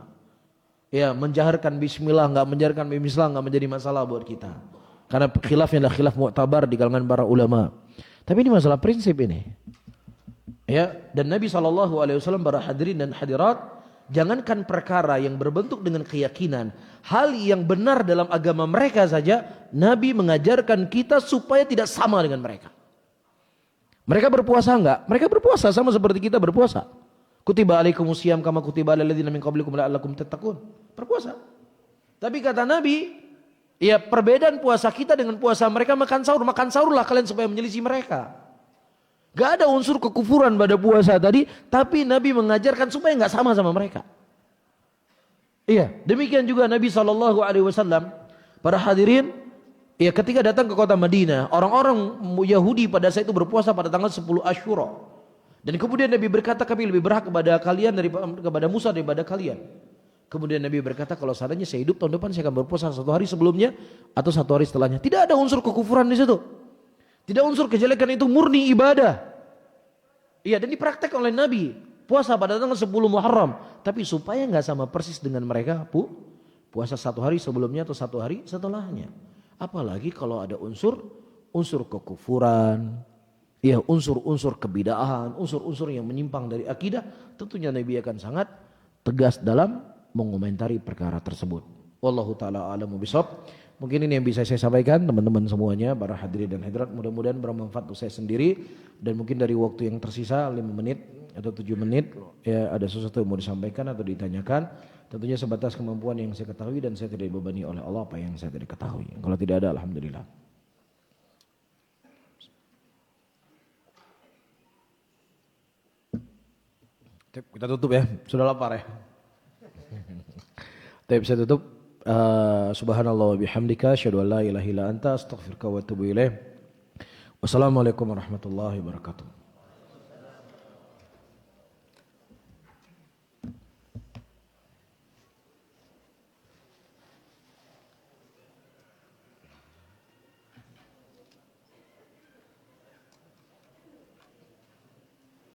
Ya, menjaharkan bismillah enggak menjaharkan bismillah enggak menjadi masalah buat kita. Karena khilafnya adalah khilaf mu'tabar di kalangan para ulama. Tapi ini masalah prinsip ini. Ya, dan Nabi SAW para hadirin dan hadirat, jangankan perkara yang berbentuk dengan keyakinan, hal yang benar dalam agama mereka saja Nabi mengajarkan kita supaya tidak sama dengan mereka. Mereka berpuasa enggak? Mereka berpuasa sama seperti kita berpuasa. Kutiba alaikumusiyam kama kutiba alal ladzina min qablikum la'allakum tattaqun. Berpuasa. Tapi kata Nabi, ya perbedaan puasa kita dengan puasa mereka makan sahurlah kalian supaya menyelisih mereka. Gak ada unsur kekufuran pada puasa tadi, tapi Nabi mengajarkan supaya nggak sama mereka. Iya, demikian juga Nabi SAW. Para hadirin, ya ketika datang ke kota Madinah, orang-orang Yahudi pada saat itu berpuasa pada tanggal 10 Asyura. Dan kemudian Nabi berkata, kami lebih berhak kepada kalian kepada Musa daripada kalian. Kemudian Nabi berkata, kalau seandainya saya hidup tahun depan saya akan berpuasa 1 hari sebelumnya atau 1 hari setelahnya. Tidak ada unsur kekufuran di situ. Tidak unsur kejelekan, itu murni ibadah. Iya, dan dipraktek oleh Nabi. Puasa pada tanggal 10 Muharram. Tapi supaya nggak sama persis dengan mereka, puasa 1 hari sebelumnya atau 1 hari setelahnya. Apalagi kalau ada unsur kekufuran, ya unsur-unsur kebid'ahan, unsur-unsur yang menyimpang dari akidah, tentunya Nabi akan sangat tegas dalam mengomentari perkara tersebut. Wallahu taala a'lamu bishawab. Mungkin ini yang bisa saya sampaikan teman-teman semuanya, para hadirin dan hadirat, mudah-mudahan bermanfaat untuk saya sendiri dan mungkin dari waktu yang tersisa 5 menit atau 7 menit ya ada sesuatu yang mau disampaikan atau ditanyakan, tentunya sebatas kemampuan yang saya ketahui dan saya tidak dibebani oleh Allah apa yang saya tidak ketahui. Kalau tidak ada, alhamdulillah. Kita tutup ya, sudah lapar ya. Tapi bisa tutup. Subhanallah wa bihamdika asyhadu an la ilaha illa anta astaghfiruka wa atubu ilaik. Wassalamualaikum warahmatullahi wabarakatuh.